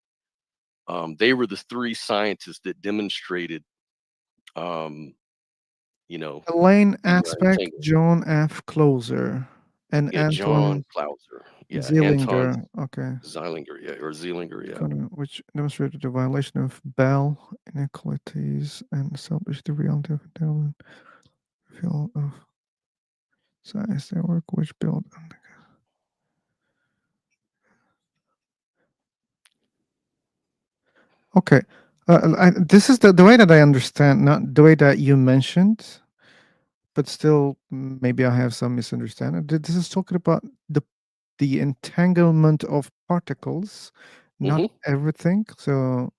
They were the three scientists that demonstrated, um, you know, Elaine the Aspect, entanglement. John F. Closer, and Yeah, John Anton Clauser. Yeah, Anton Zeilinger. Okay. Zeilinger. Yeah, or Zeilinger. Yeah. Which demonstrated the violation of Bell inequalities and established the reality of endowment field of science. Their work, which built on the. Okay. This is the way that I understand, not the way that you mentioned, but still, maybe I have some misunderstanding. This is talking about the entanglement of particles, not Hmm. everything. So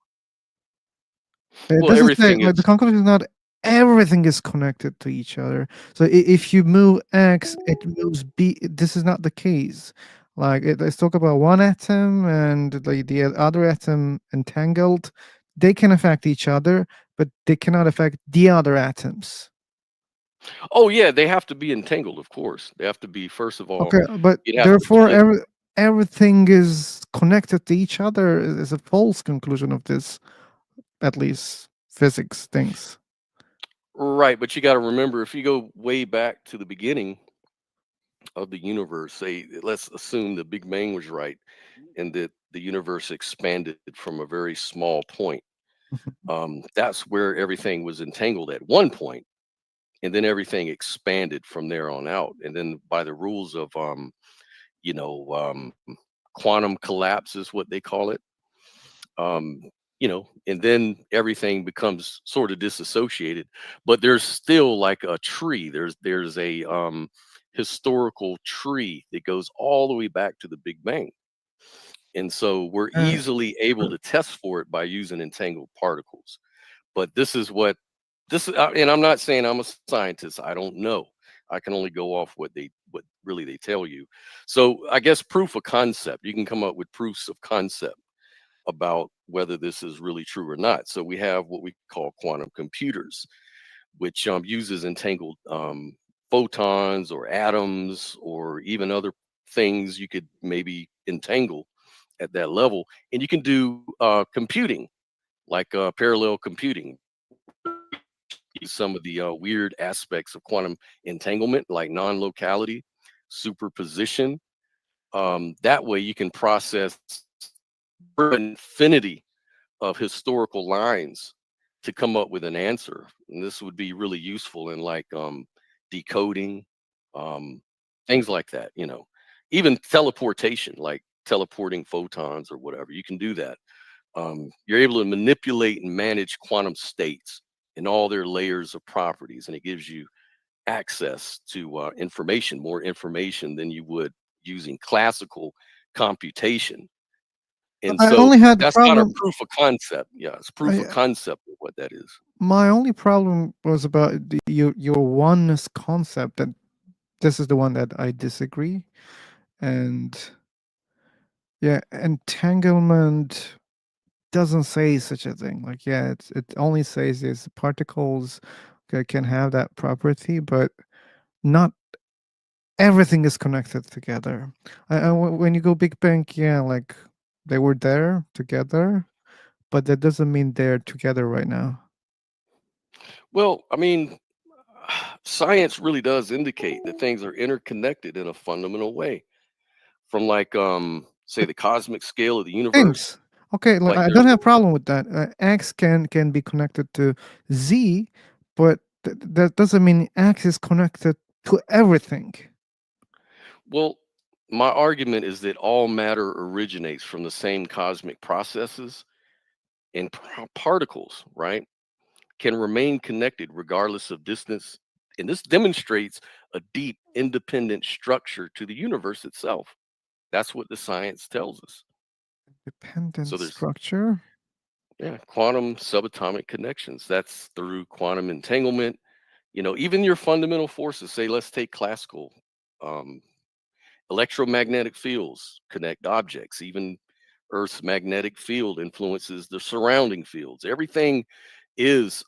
it Well, doesn't say everything like the is. conclusion is not everything is connected to each other. So if you move X, it moves B. This is not the case. Like let's talk about one atom and the other atom entangled. They can affect each other, but they cannot affect the other atoms. Oh yeah, they have to be entangled. Of course, they have to be. First of all, Okay, but you'd have to therefore split. everything is connected to each other is a false conclusion of this, at least physics things. Right, but you got to remember, if you go way back to the beginning of the universe, say, let's assume the Big Bang was right, and that the universe expanded from a very small point. That's where everything was entangled at one point, and then everything expanded from there on out. And then by the rules of you know, quantum collapse is what they call it. Um, and then everything becomes sort of disassociated, but there's still like a tree. There's a historical tree that goes all the way back to the Big Bang. And so we're Uh, easily able to test for it by using entangled particles. But this is what this is, and I'm not saying I'm a scientist. I don't know. I can only go off what really they tell you. So I guess proof of concept. You can come up with proofs of concept about whether this is really true or not. So we have what we call quantum computers, which uses entangled photons or atoms or even other things you could maybe entangle at that level. And you can do computing, like parallel computing. Use some of the weird aspects of quantum entanglement, like non-locality, superposition. That way, you can process an infinity of historical lines to come up with an answer. And this would be really useful in like decoding, um, things like that. Even teleportation, like teleporting photons or whatever. You can do that. You're able to manipulate and manage quantum states and all their layers of properties, and it gives you access to information, more information than you would using classical computation. But And I so only had the that's kind of problem. proof of concept. Yeah, it's proof of I, concept of what that is. my only problem was about your oneness concept, and this is the one that I disagree. And yeah, entanglement doesn't say such a thing. Like, yeah, it only says is particles can have that property, but not everything is connected together. When you go Big Bang, yeah, like they were there together, but that doesn't mean they're together right now. Well, I mean, science really does indicate that things are interconnected in a fundamental way. From like say the cosmic scale of the universe, Things. Okay, like like I there's don't have problem with that. X can be connected to Z, but that doesn't mean X is connected to everything. well, my argument is that all matter originates from the same cosmic processes, and particles, right, can remain connected regardless of distance. And this demonstrates a deep independent structure to the universe itself. That's what the science tells us. So Dependent there's, structure. yeah, quantum subatomic connections. That's through quantum entanglement. Even your fundamental forces, say, let's take classical, um, electromagnetic fields connect objects. Even Earth's magnetic field influences the surrounding fields. Everything is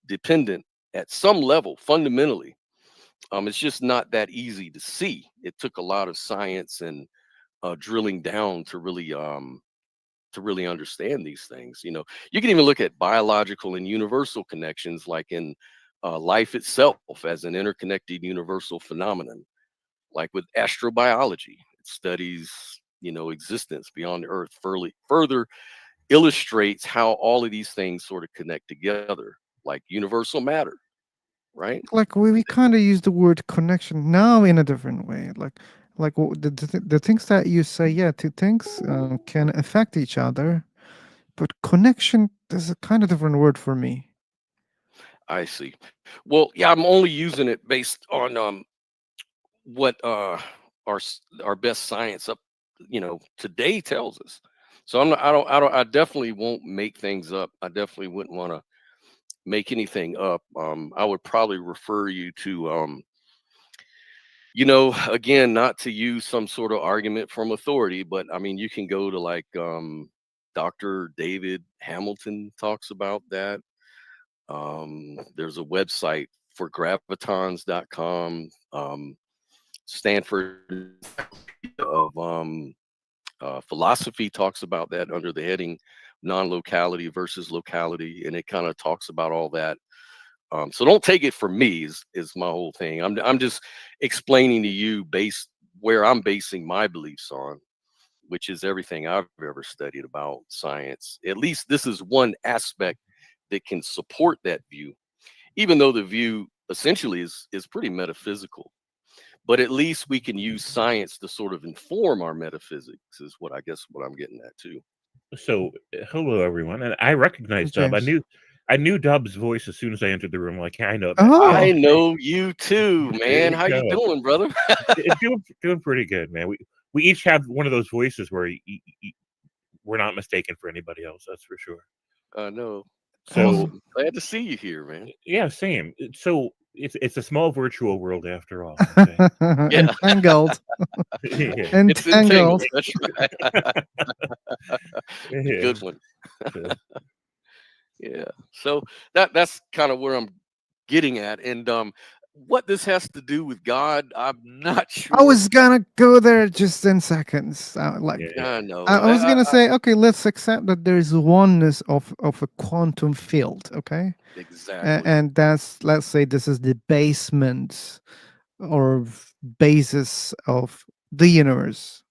dependent at some level, fundamentally. It's just not that easy to see. It took a lot of science and drilling down to really understand these things. You can even look at biological and universal connections, like in life itself as an interconnected universal phenomenon, like with astrobiology. It studies, existence beyond the Earth, further illustrates how all of these things sort of connect together, like universal matter, right? Like we kind of use the word connection now in a different way. Like the things that you say, yeah, two things can affect each other, but connection is a kind of different word for me. I see. Well, yeah, I'm only using it based on what our best science up today tells us. So I definitely won't make things up. I definitely wouldn't want to make anything up. I would probably refer you to again, not to use some sort of argument from authority, but I mean, you can go to like Dr. David Hamilton talks about that. There's a website for gravitons.com. Stanford of philosophy talks about that under the heading non-locality versus locality, and it kind of talks about all that. So don't take it from me is my whole thing. I'm just explaining to you based where I'm basing my beliefs on, which is everything I've ever studied about science. At least this is one aspect that can support that view, even though the view essentially is pretty metaphysical. But at least we can use science to sort of inform our metaphysics, is what I guess what I'm getting at too. So, hello everyone, and I recognize Dub. James. I knew Dub's voice as soon as I entered the room. Like, yeah, I know that. Oh. I know you too, man. How you No. doing, brother? Doing pretty good, man. We each have one of those voices where we're not mistaken for anybody else. That's for sure. I know. So, Awesome. Glad to see you here, man. yeah, same. So it's a small virtual world after all. Okay. Yeah. Entangled. Yeah. It's entangled. Entangled. That's right. Yeah. Good one. So, Yeah. So that's kind of where I'm getting at. And what this has to do with God, I'm not I was sure. gonna go there just in seconds. Yeah. I know. I was gonna say, okay, let's accept that there is oneness of a quantum field, okay, Exactly. and that's, let's say, this is the basement or basis of the universe.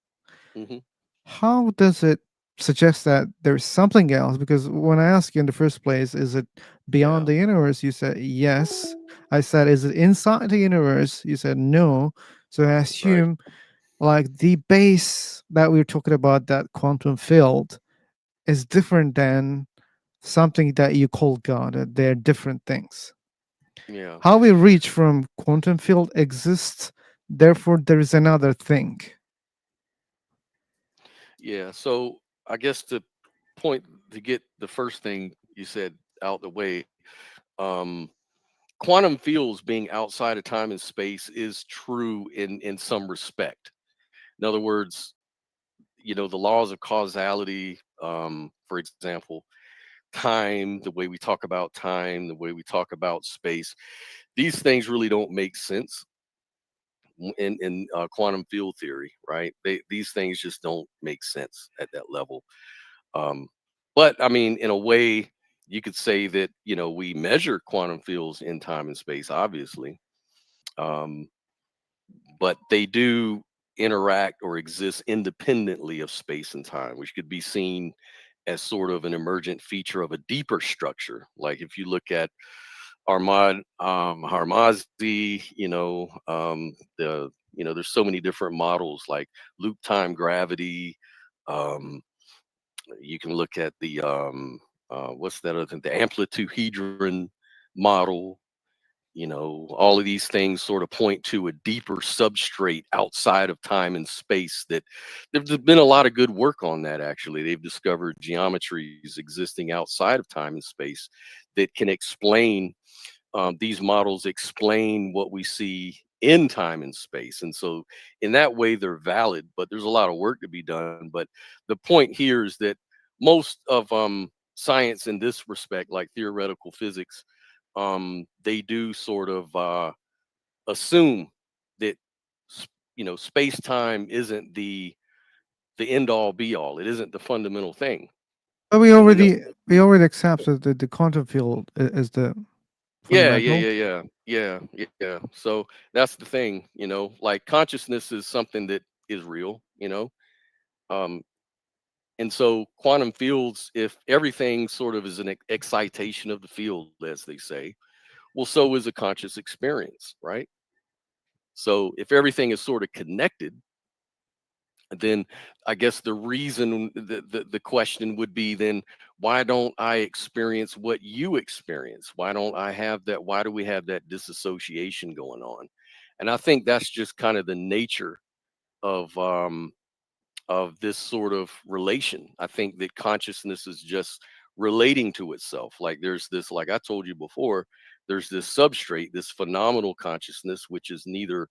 Hmm. How does it suggest that there's something else? Because when I asked you in the first place, is it beyond Yeah. the universe? You said yes. I said, is it inside the universe? You said no. So I Right. assume like the base that we were talking about, that quantum field, is different than something that you call God. They're different things. Yeah. How we reach from quantum field exists, therefore there is another thing. Yeah. So I guess the point to get the first thing you said out the way, um, quantum fields being outside of time and space is true in some respect. In other words, the laws of causality, for example, time, the way we talk about time, the way we talk about space, these things really don't make sense in quantum field theory, right? These things just don't make sense at that level. Um, but I mean, in a way, you could say that we measure quantum fields in time and space, obviously, um, but they do interact or exist independently of space and time, which could be seen as sort of an emergent feature of a deeper structure. Like if you look at Harmazi, there's so many different models like loop time gravity. Um, you can look at the what's that other thing, the amplitude model. All of these things sort of point to a deeper substrate outside of time and space. That there's been a lot of good work on that. Actually, they've discovered geometries existing outside of time and space that can explain, these models explain what we see in time and space. And so in that way they're valid, but there's a lot of work to be done. But the point here is that most of science in this respect, like theoretical physics, they do sort of assume that space time isn't the end all be all. It isn't the fundamental thing. But And we know. we already accepted that the quantum field is the Yeah, yeah, fundamental. yeah, yeah, yeah, yeah. So that's the thing, like consciousness is something that is real, um, and so quantum fields, if everything sort of is an excitation of the field, as they say, well, so is a conscious experience, right? So if everything is sort of connected, then I guess the reason, the question would be, then why don't I experience what you experience? Why don't I have that? Why do we have that disassociation going on? And I think that's just kind of the nature of this sort of relation. I think that consciousness is just relating to itself. Like there's this, like I told you before, there's this substrate, this phenomenal consciousness, which is neither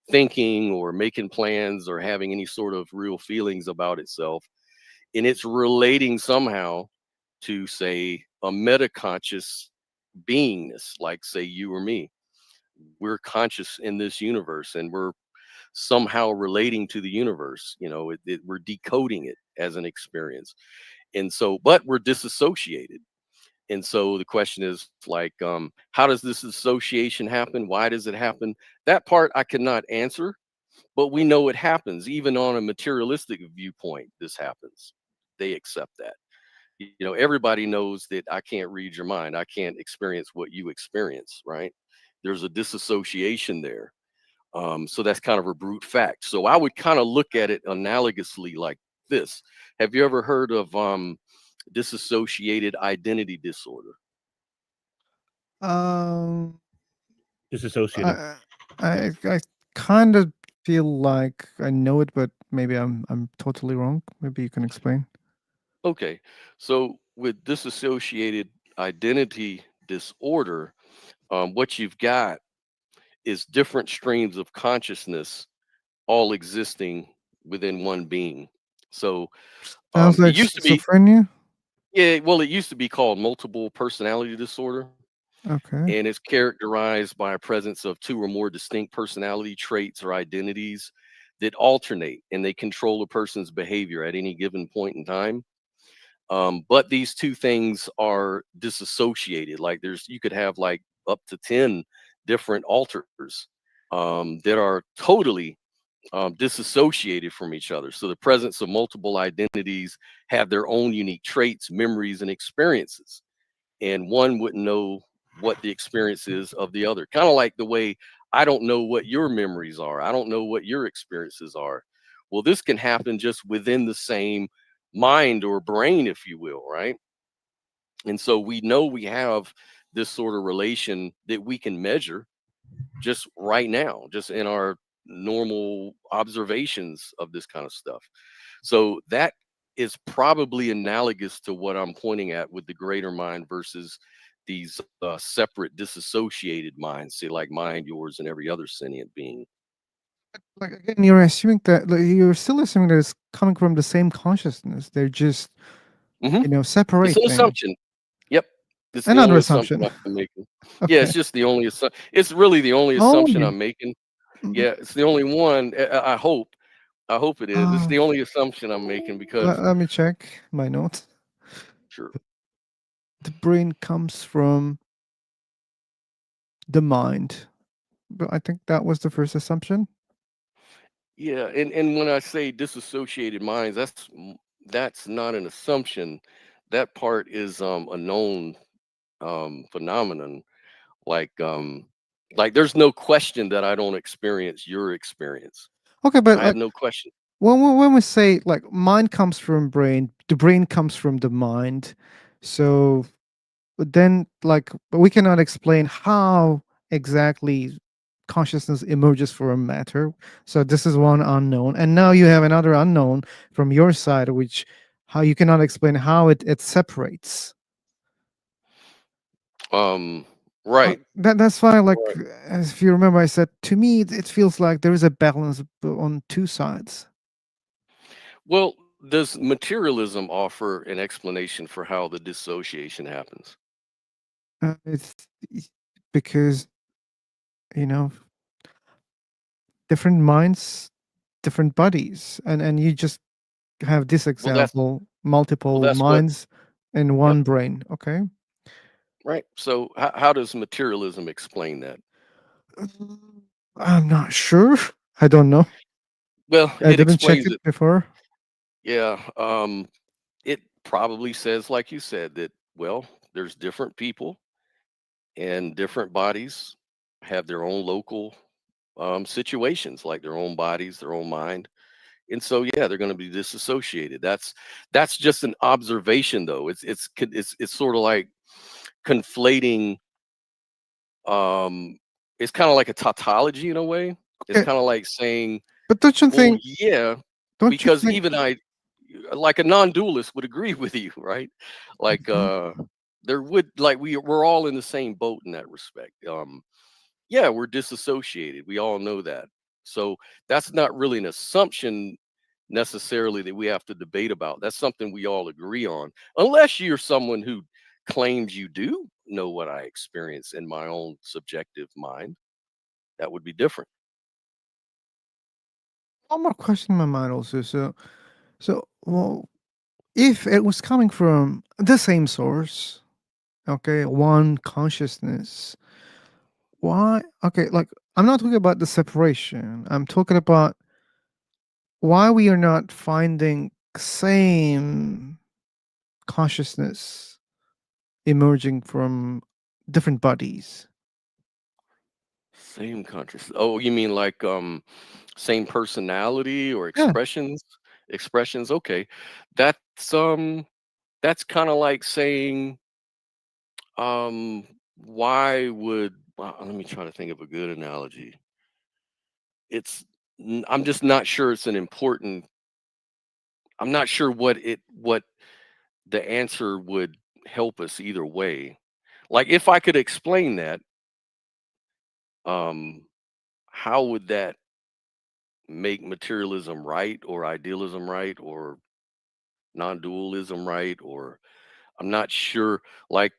thinking or making plans or having any sort of real feelings about itself. And it's relating somehow to, say, a metaconscious beingness, like, say, you or me. We're conscious in this universe and we're somehow relating to the universe. We're decoding it as an experience. And so, but we're disassociated. And so the question is like, how does this association happen? Why does it happen? That part I cannot answer, but we know it happens. Even on a materialistic viewpoint, this happens. They accept that. Everybody knows that I can't read your mind. I can't experience what you experience, right? There's a disassociation there. So that's kind of a brute fact. So I would kind of look at it analogously like this. Have you ever heard of dissociated identity disorder? Um, Disassociative. I kind of feel like I know it, but maybe I'm totally wrong. Maybe you can explain. Okay. So with dissociated identity disorder, what you've got is different streams of consciousness all existing within one being. So Sounds it like used to be, schizophrenia. yeah, well, it used to be called multiple personality disorder. Okay. and it's characterized by a presence of two or more distinct personality traits or identities that alternate and they control a person's behavior at any given point in time. But these two things are disassociated. Like you could have like up to 10 different alters that are totally disassociated from each other. So the presence of multiple identities have their own unique traits, memories, and experiences. And one wouldn't know what the experience is of the other. Kind of like the way I don't know what your memories are. I don't know what your experiences are. Well, this can happen just within the same mind or brain, if you will, right? And so we know we have this sort of relation that we can measure just right now, just in our normal observations of this kind of stuff. So that is probably analogous to what I'm pointing at with the greater mind versus these separate, disassociated minds, say like mine, yours, and every other sentient being. Like again, you're assuming that like, you're still assuming that it's coming from the same consciousness. They're just hmm It's an separating. assumption. Yep. It's the Another only assumption assumption. I'm making. Yeah, Okay. it's just the only assumption. It's really the only assumption Only. I'm making. Mm, Yeah, it's the only one. I hope. I hope it is. It's Uh, the only assumption I'm making because let me check my notes. sure. The brain comes from the mind. But I think that was the first assumption. Yeah, and when I say disassociated minds, that's not an assumption. That part is a known phenomenon. Like like there's no question that I don't experience your experience. Okay, but I have like no question. when we say like mind comes from brain, the brain comes from the mind. So but then like we cannot explain how exactly consciousness emerges from matter. So this is one unknown, and now you have another unknown from your side, which how you cannot explain how it separates. Um, right, That's why, like, right. as if you remember, I said to me, it feels like there is a balance on two sides. Well, does materialism offer an explanation for how the dissociation happens? It's because you know different minds, different bodies, and you just have this Well, that's example: well, multiple that's what. minds in Yep. one brain. Okay. Right. So how does materialism explain that? Mm, I'm not sure. I don't know. Well, I it didn't check explains it it. before. Yeah. It probably says, like you said, that well, there's different people and different bodies have their own local situations, like their own bodies, their own mind, and so yeah, they're going to be disassociated. That's just an observation, though. It's sort of like conflating. Um, it's kind of like a tautology in a way. It's Okay, kind of like saying, but don't you well, think? yeah, Don't you because think? even I, like a non-dualist would agree with you, right? Like Mhm. there would like we're all in the same boat in that respect. Yeah, we're disassociated. We all know that. So that's not really an assumption necessarily that we have to debate about. That's something we all agree on. Unless you're someone who claims you do know what I experience in my own subjective mind, that would be different. One more question in my mind also. Well, if it was coming from the same source, okay, one consciousness, why? Okay, like I'm not talking about the separation. I'm talking about why we are not finding same consciousness emerging from different bodies. Same conscious. Oh, you mean like same personality or Yeah. expressions? Expressions, okay. That's that's kind of like saying why would let me try to think of a good analogy. It's I'm just not sure it's an important. I'm not sure what the answer would help us either way. Like if I could explain that, um how would that make materialism right or idealism right or non-dualism right or I'm not sure like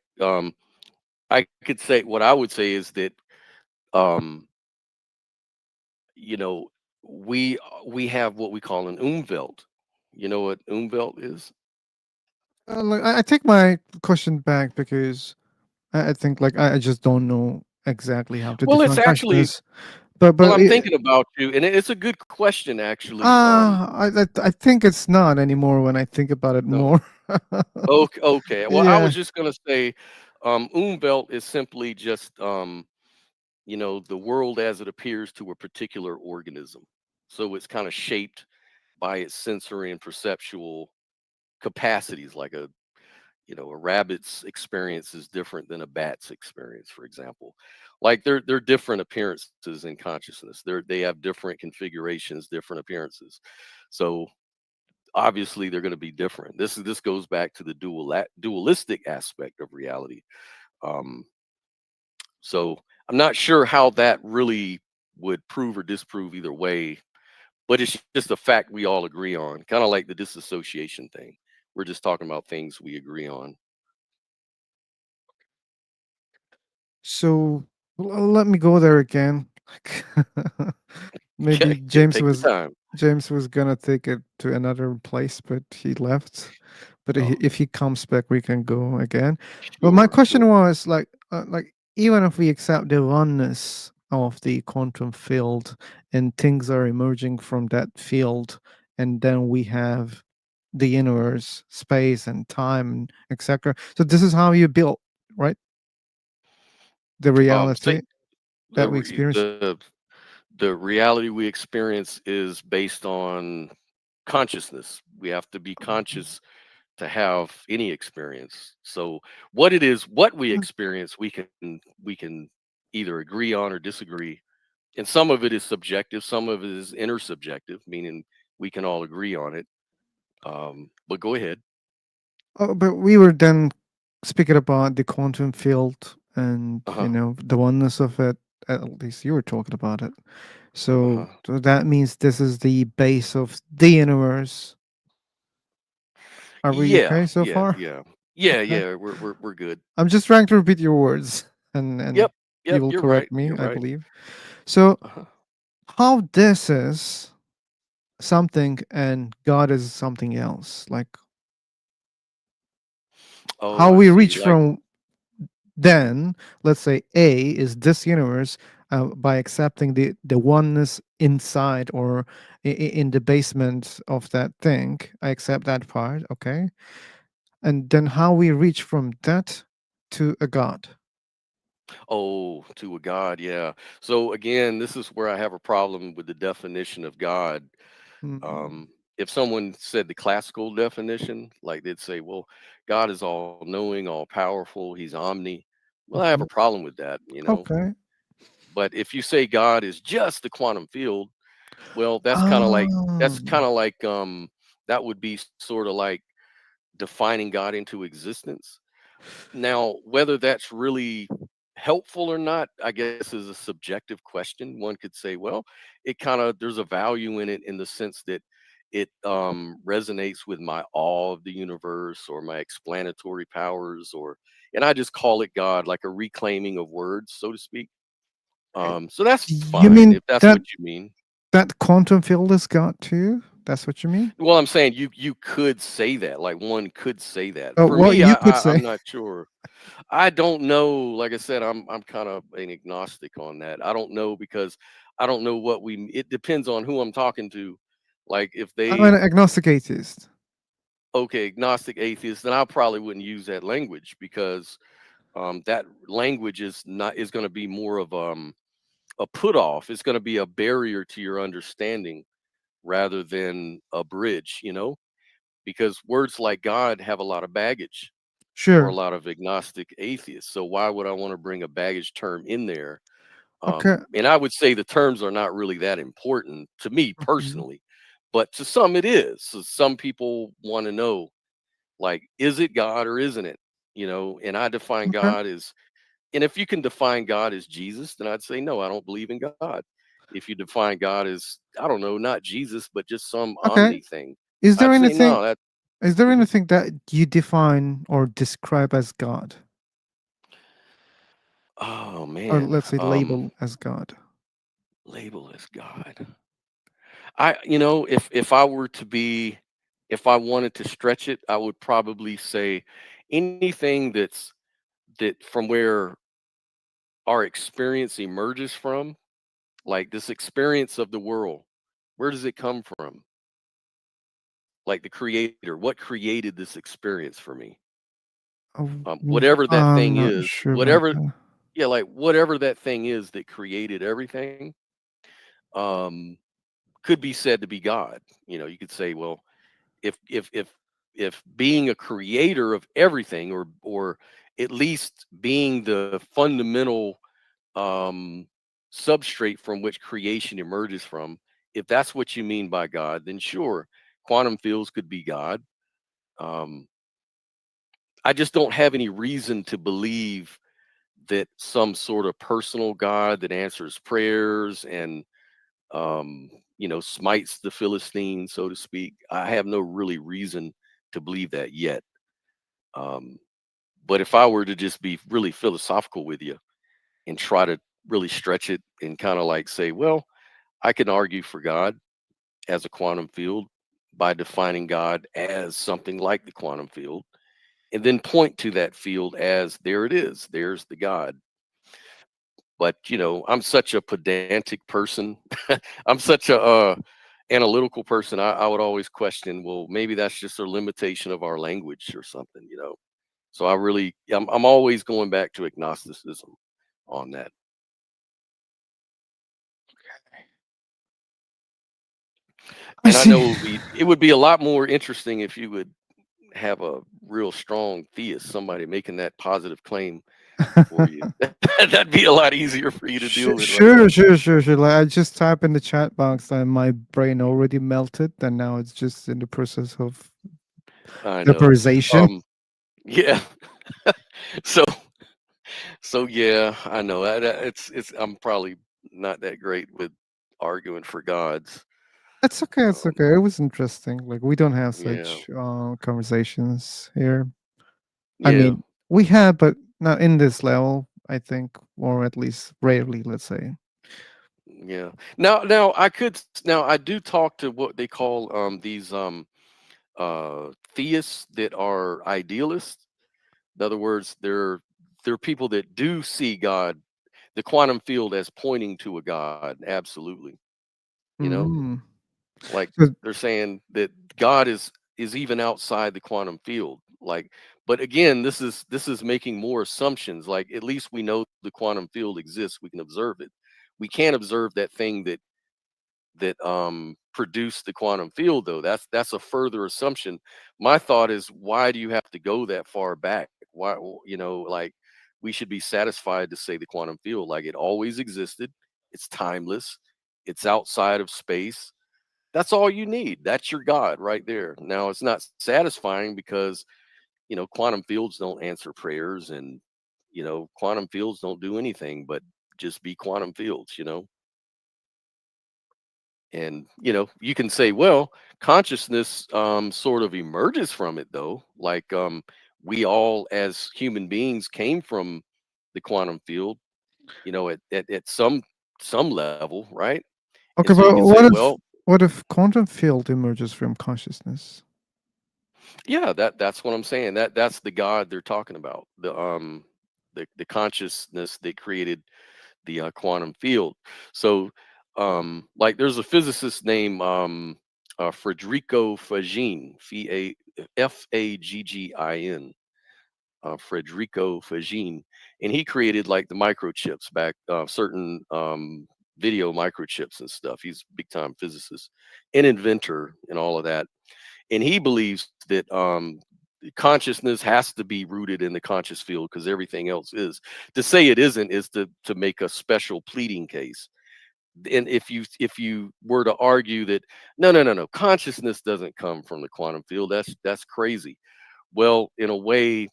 I could say what I would say is that um, you know, we have what we call an umwelt. You know what umwelt is? Like, I take my question back because I think like I just don't know exactly how to Well, it's define actually consciousness. But well, I'm thinking about you, and it's a good question actually. I think it's not anymore when I think about it No, more. okay, okay. Well, I Yeah. was just gonna say, umwelt is simply just the world as it appears to a particular organism. So it's kind of shaped by its sensory and perceptual capacities, like a rabbit's experience is different than a bat's experience, for example. Like they're different appearances in consciousness. They have different configurations, different appearances. So obviously they're going to be different. This goes back to the dualistic aspect of reality. Um, so I'm not sure how that really would prove or disprove either way, but it's just a fact we all agree on, kind of like the disassociation thing. We're just talking about things we agree on. So let me go there again. Maybe Okay, yeah, take your time. James was gonna take it to another place, but he left. But Oh, if he comes back, we can go again. But my sure, question sure. was like even if we accept the oneness of the quantum field and things are emerging from that field, and then we have the universe, space, and time, etc. So this is how you build, right? The Say reality that the we re- experience. the reality we experience is based on consciousness. We have to be conscious to have any experience. So what we experience, we can either agree on or disagree. And some of it is subjective, some of it is intersubjective, meaning we can all agree on it. But go ahead. Oh, but we were then speaking about the quantum field and Uh-huh. the oneness of it. At least you were talking about it. Uh-huh. So that means this is the base of the universe. Are we Yeah, okay so yeah, far? yeah. Yeah, Okay. yeah, we're good. I'm just trying to repeat your words, and Yep, you yep, will you're right. correct me, You're I right. believe. So Uh-huh. how this is something and God is something else? Like Oh, how I we see. reach Like, from then, let's say A is this universe, by accepting the oneness inside or in the basement of that thing. I accept that part, okay? And then how we reach from that to a God. oh, to a God, yeah. So again, this is where I have a problem with the definition of God. Mm, If someone said the classical definition, like they'd say, well, God is all knowing, all powerful, he's omni. Well, I have a mhm. problem with that. Okay. But if you say God is just the quantum field, well, that's Um, kind of like that would be sort of like defining God into existence. Now, whether that's really helpful or not, I guess is a subjective question. One could say, well, it kind of there's a value in it in the sense that it resonates with my awe of the universe or my explanatory powers, and I just call it God, like a reclaiming of words, so to speak. So that's you fine mean if that's that what you mean. that quantum field is God too? That's what you mean? Well, I'm saying you could say that, like one could say that. Oh, For well, me, you could I'm say. not sure. I don't know. Like I said, I'm kind of an agnostic on that. I don't know because I don't know what we. It depends on who I'm talking to. Like if I'm an they agnostic atheist. okay, agnostic atheist, then I probably wouldn't use that language because that language is going to be more of a put off. It's going to be a barrier to your understanding rather than a bridge. Because words like God have a lot of baggage for a Sure. lot of agnostic atheists. So why would I want to bring a baggage term in there? Okay. And I would say the terms are not really that important to me Mhm. personally, but to some it is. So some people want to know, like, is it God or isn't it? And I define Okay. God as, and if you can define God as Jesus, then I'd say, no, I don't believe in God. If you define God as, I don't know, not Jesus, but just some Okay. omni thing, Is there I'd say, anything no, that. is there Mhm. anything that you define or describe as God? Oh or man. let's say label as God? Label as God. If I were to be, if I wanted to stretch it, I would probably say anything that from where our experience emerges from, like this experience of the world, where does it come from? Like the creator, what created this experience for me? Oh, Whatever that I'm thing not is, sure about whatever, that. yeah, like whatever that thing is that created everything, um, could be said to be God. You could say, well, if being a creator of everything, or at least being the fundamental um substrate from which creation emerges from, if that's what you mean by God, then sure, quantum fields could be God. um I just don't have any reason to believe that some sort of personal God that answers prayers and um smites the Philistine, so to speak. I have no really reason to believe that yet. um but if I were to just be really philosophical with you and try to really stretch it and kind of like say, well, I can argue for God as a quantum field by defining God as something like the quantum field, and then point to that field as there it is, there's the God. But I'm such a pedantic person. I'm such a analytical person. I would always question, well, maybe that's just a limitation of our language or something. So I'm always going back to agnosticism on that. I And I know see. it would be a lot more interesting if you would have a real strong theist, somebody making that positive claim for you. That'd be a lot easier for you to deal with right Sure, there. sure, sure, sure. Like I just type in the chat box and my brain already melted, and now it's just in the process of I know. vaporization. Um, yeah. So yeah, I know. It's I'm probably not that great with arguing for gods. It's okay. It's Um, okay. It was interesting. Like we don't have yeah, such conversations here. I yeah, mean, we have, but not in this level. I think, or at least rarely. Let's say. yeah. Now I do talk to what they call these theists that are idealists. In other words, they're people that do see God, the quantum field, as pointing to a God. Absolutely. You know, Mm. like So, they're saying that God is even outside the quantum field. Like, but again, this is making more assumptions. Like, at least we know the quantum field exists. We can observe it. We can't observe that thing that produced the quantum field, though. That's a further assumption. My thought is, why do you have to go that far back? Why, like, we should be satisfied to say the quantum field, like, it always existed. It's timeless. It's outside of space. That's all you need. That's your God right there. Now, it's not satisfying because quantum fields don't answer prayers, and quantum fields don't do anything but just be quantum fields. And you can say, well, consciousness sort of emerges from it, though. Like, we all as human beings came from the quantum field, at some level, right? And okay, so you but can say, well, what if quantum field emerges from consciousness? yeah, that's what I'm saying. That's the God they're talking about. The consciousness that created the quantum field. So, like, there's a physicist named Federico Fagin, Faggin, Federico Fagin, and he created like the microchips back, certain video microchips and stuff. He's a big time physicist, an inventor, and all of that. And he believes that consciousness has to be rooted in the conscious field because everything else is. To say it isn't is to make a special pleading case. And if you were to argue that no, consciousness doesn't come from the quantum field, that's crazy. Well, in a way,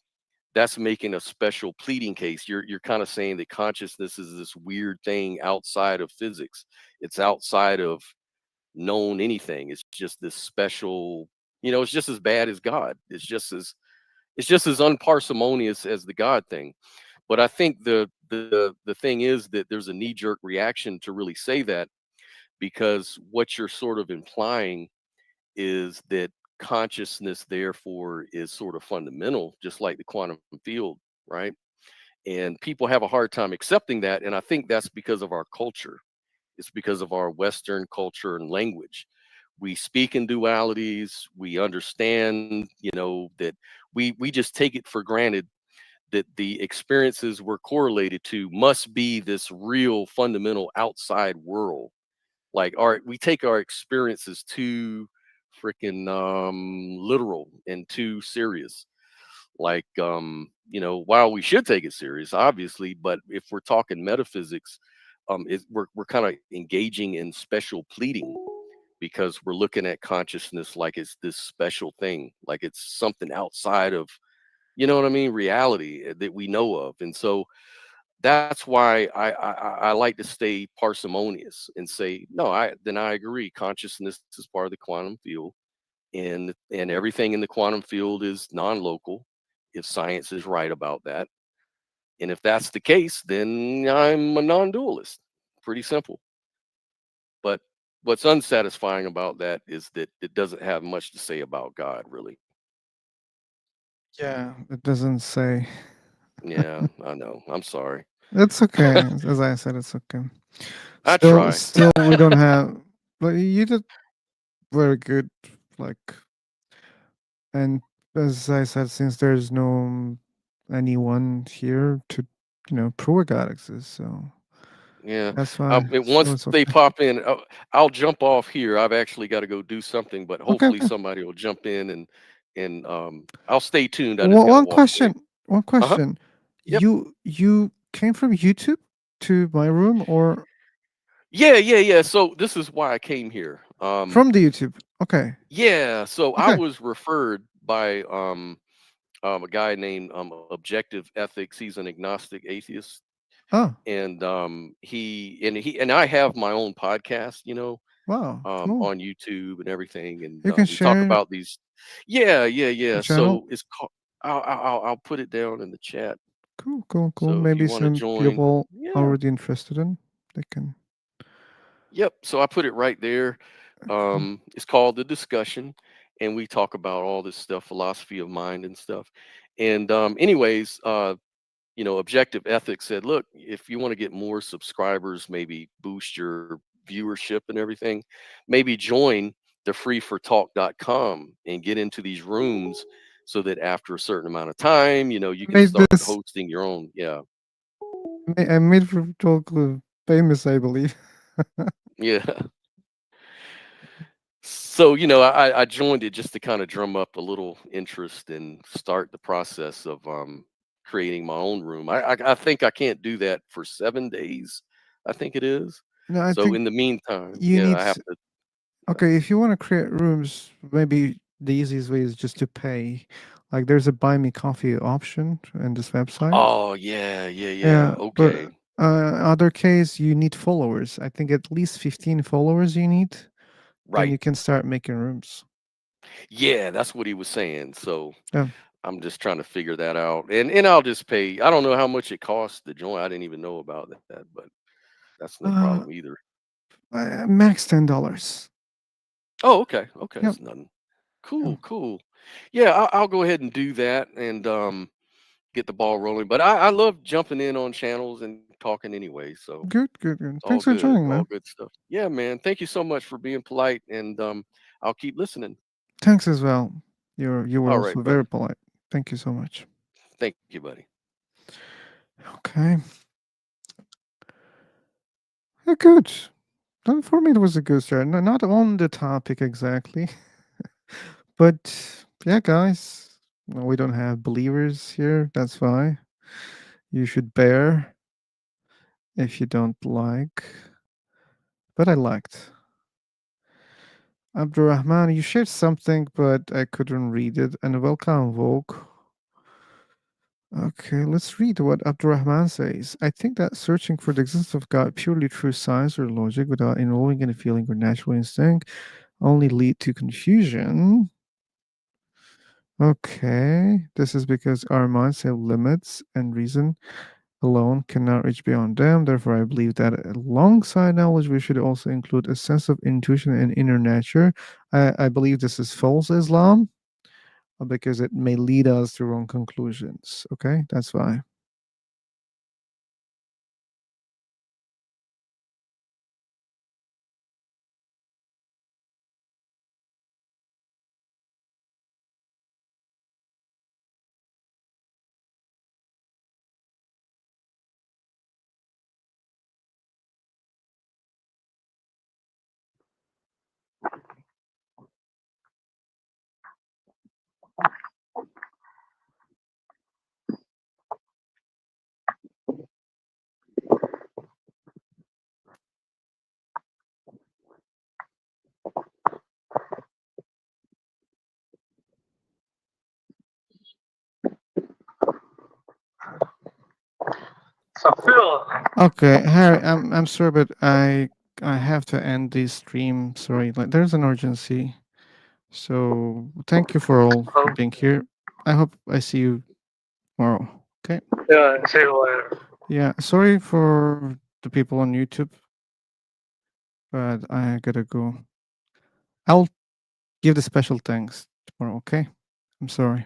that's making a special pleading case. You're kind of saying that consciousness is this weird thing outside of physics. It's outside of known anything. It's just this special, it's just as bad as God. It's just as unparsimonious as the God thing. But I think the thing is that there's a knee jerk reaction to really say that, because what you're sort of implying is that consciousness therefore is sort of fundamental, just like the quantum field, right? And people have a hard time accepting that, and I think that's because of our culture. It's because of our Western culture and language. We speak in dualities. We understand, that we just take it for granted that the experiences we're correlated to must be this real fundamental outside world. Like, we take our experiences too freaking literal and too serious. Like, while we should take it serious, obviously, but if we're talking metaphysics, we're kind of engaging in special pleading, because we're looking at consciousness like it's this special thing, like it's something outside of, what I mean, reality, that we know of. And so that's why I like to stay parsimonious and say, no, I agree. Consciousness is part of the quantum field, and everything in the quantum field is non-local, if science is right about that. And if that's the case, then I'm a non-dualist. Pretty simple. But what's unsatisfying about that is that it doesn't have much to say about God, really. Yeah, it doesn't say. Yeah, I know. I'm sorry. It's okay. As I said, it's okay. I Still, try. still, we don't have. But you did very good. Like, and as I said, since there's no anyone here to, prove a God exists, so Yeah. that's why. So Once it's they okay. pop in, I'll jump off here. I've actually got to go do something, but Okay, hopefully okay. somebody will jump in, and I'll stay tuned. I just One got to one walk away. question. One Uh-huh. question. Yep. You came from YouTube to my room, or Yeah. So this is why I came here. from the YouTube? Okay. Yeah. So I Okay. was referred by a guy named Objective Ethics. He's an agnostic atheist, Oh, and he and I have my own podcast, wow. Cool. on YouTube and everything, and You can we talk share about these. Yeah. the channel. So it's called. I'll put it down in the chat. Cool, cool, cool. So if you Maybe want to some join, people yeah, already interested in. They can. yep. So I put it right there. Cool. It's called The Discussion, and we talk about all this stuff, philosophy of mind and stuff. And anyways, Objective Ethics said, look, if you want to get more subscribers, maybe boost your viewership and everything, maybe join the freefortalk.com and get into these rooms, so that after a certain amount of time, you can Made start this. hosting your own. Yeah. I made talk famous, I believe. Yeah. So, I joined it just to kind of drum up a little interest and start the process of creating my own room. I think I can't do that for 7 days. I think it is. No, I So think in the meantime, you yeah, need. I have to. Okay, if you want to create rooms, maybe the easiest way is just to pay. Like, there's a buy me coffee option in this website. Oh yeah. Yeah, but Okay. other case you need followers. I think at least 15 followers you need. Then Right. you can start making rooms. Yeah, that's what he was saying. So Yeah. I'm just trying to figure that out. And I'll just pay. I don't know how much it costs to join. I didn't even know about that, but that's no Uh, problem either. max $10. Oh, okay. Okay, Yep. it's nothing. Yeah. Cool. Yeah, I'll go ahead and do that, and get the ball rolling. But I love jumping in on channels and talking anyway. So Good, good, good. it's all Thanks for good. joining, All man. good stuff. Yeah, man. Thank you so much for being polite, and I'll keep listening. Thanks as well. You were All also right, very brother. polite. Thank you so much. Thank you, buddy. Okay. Good. For me, it was a good start. Not on the topic exactly, but yeah, guys, no, we don't have believers here. That's why you should bear if you don't like. But I liked. Abdurrahman, you shared something, but I couldn't read it. And welcome, Vogue. Okay, let's read what Abdurrahman says. I think that searching for the existence of God purely through science or logic without involving any feeling or natural instinct only lead to confusion. Okay, this is because our minds have limits and reason alone cannot reach beyond them. Therefore, I believe that alongside knowledge, we should also include a sense of intuition and inner nature. I believe this is false Islam because it may lead us to wrong conclusions. Okay, that's why. So Phil, Okay, Harry, I'm sorry, but I have to end this stream. Sorry, like there's an urgency. So thank you for all for being here. I hope I see you tomorrow. Okay. yeah, see you later. Yeah, sorry for the people on YouTube, but I gotta go. I'll give the special thanks tomorrow. Okay. I'm sorry.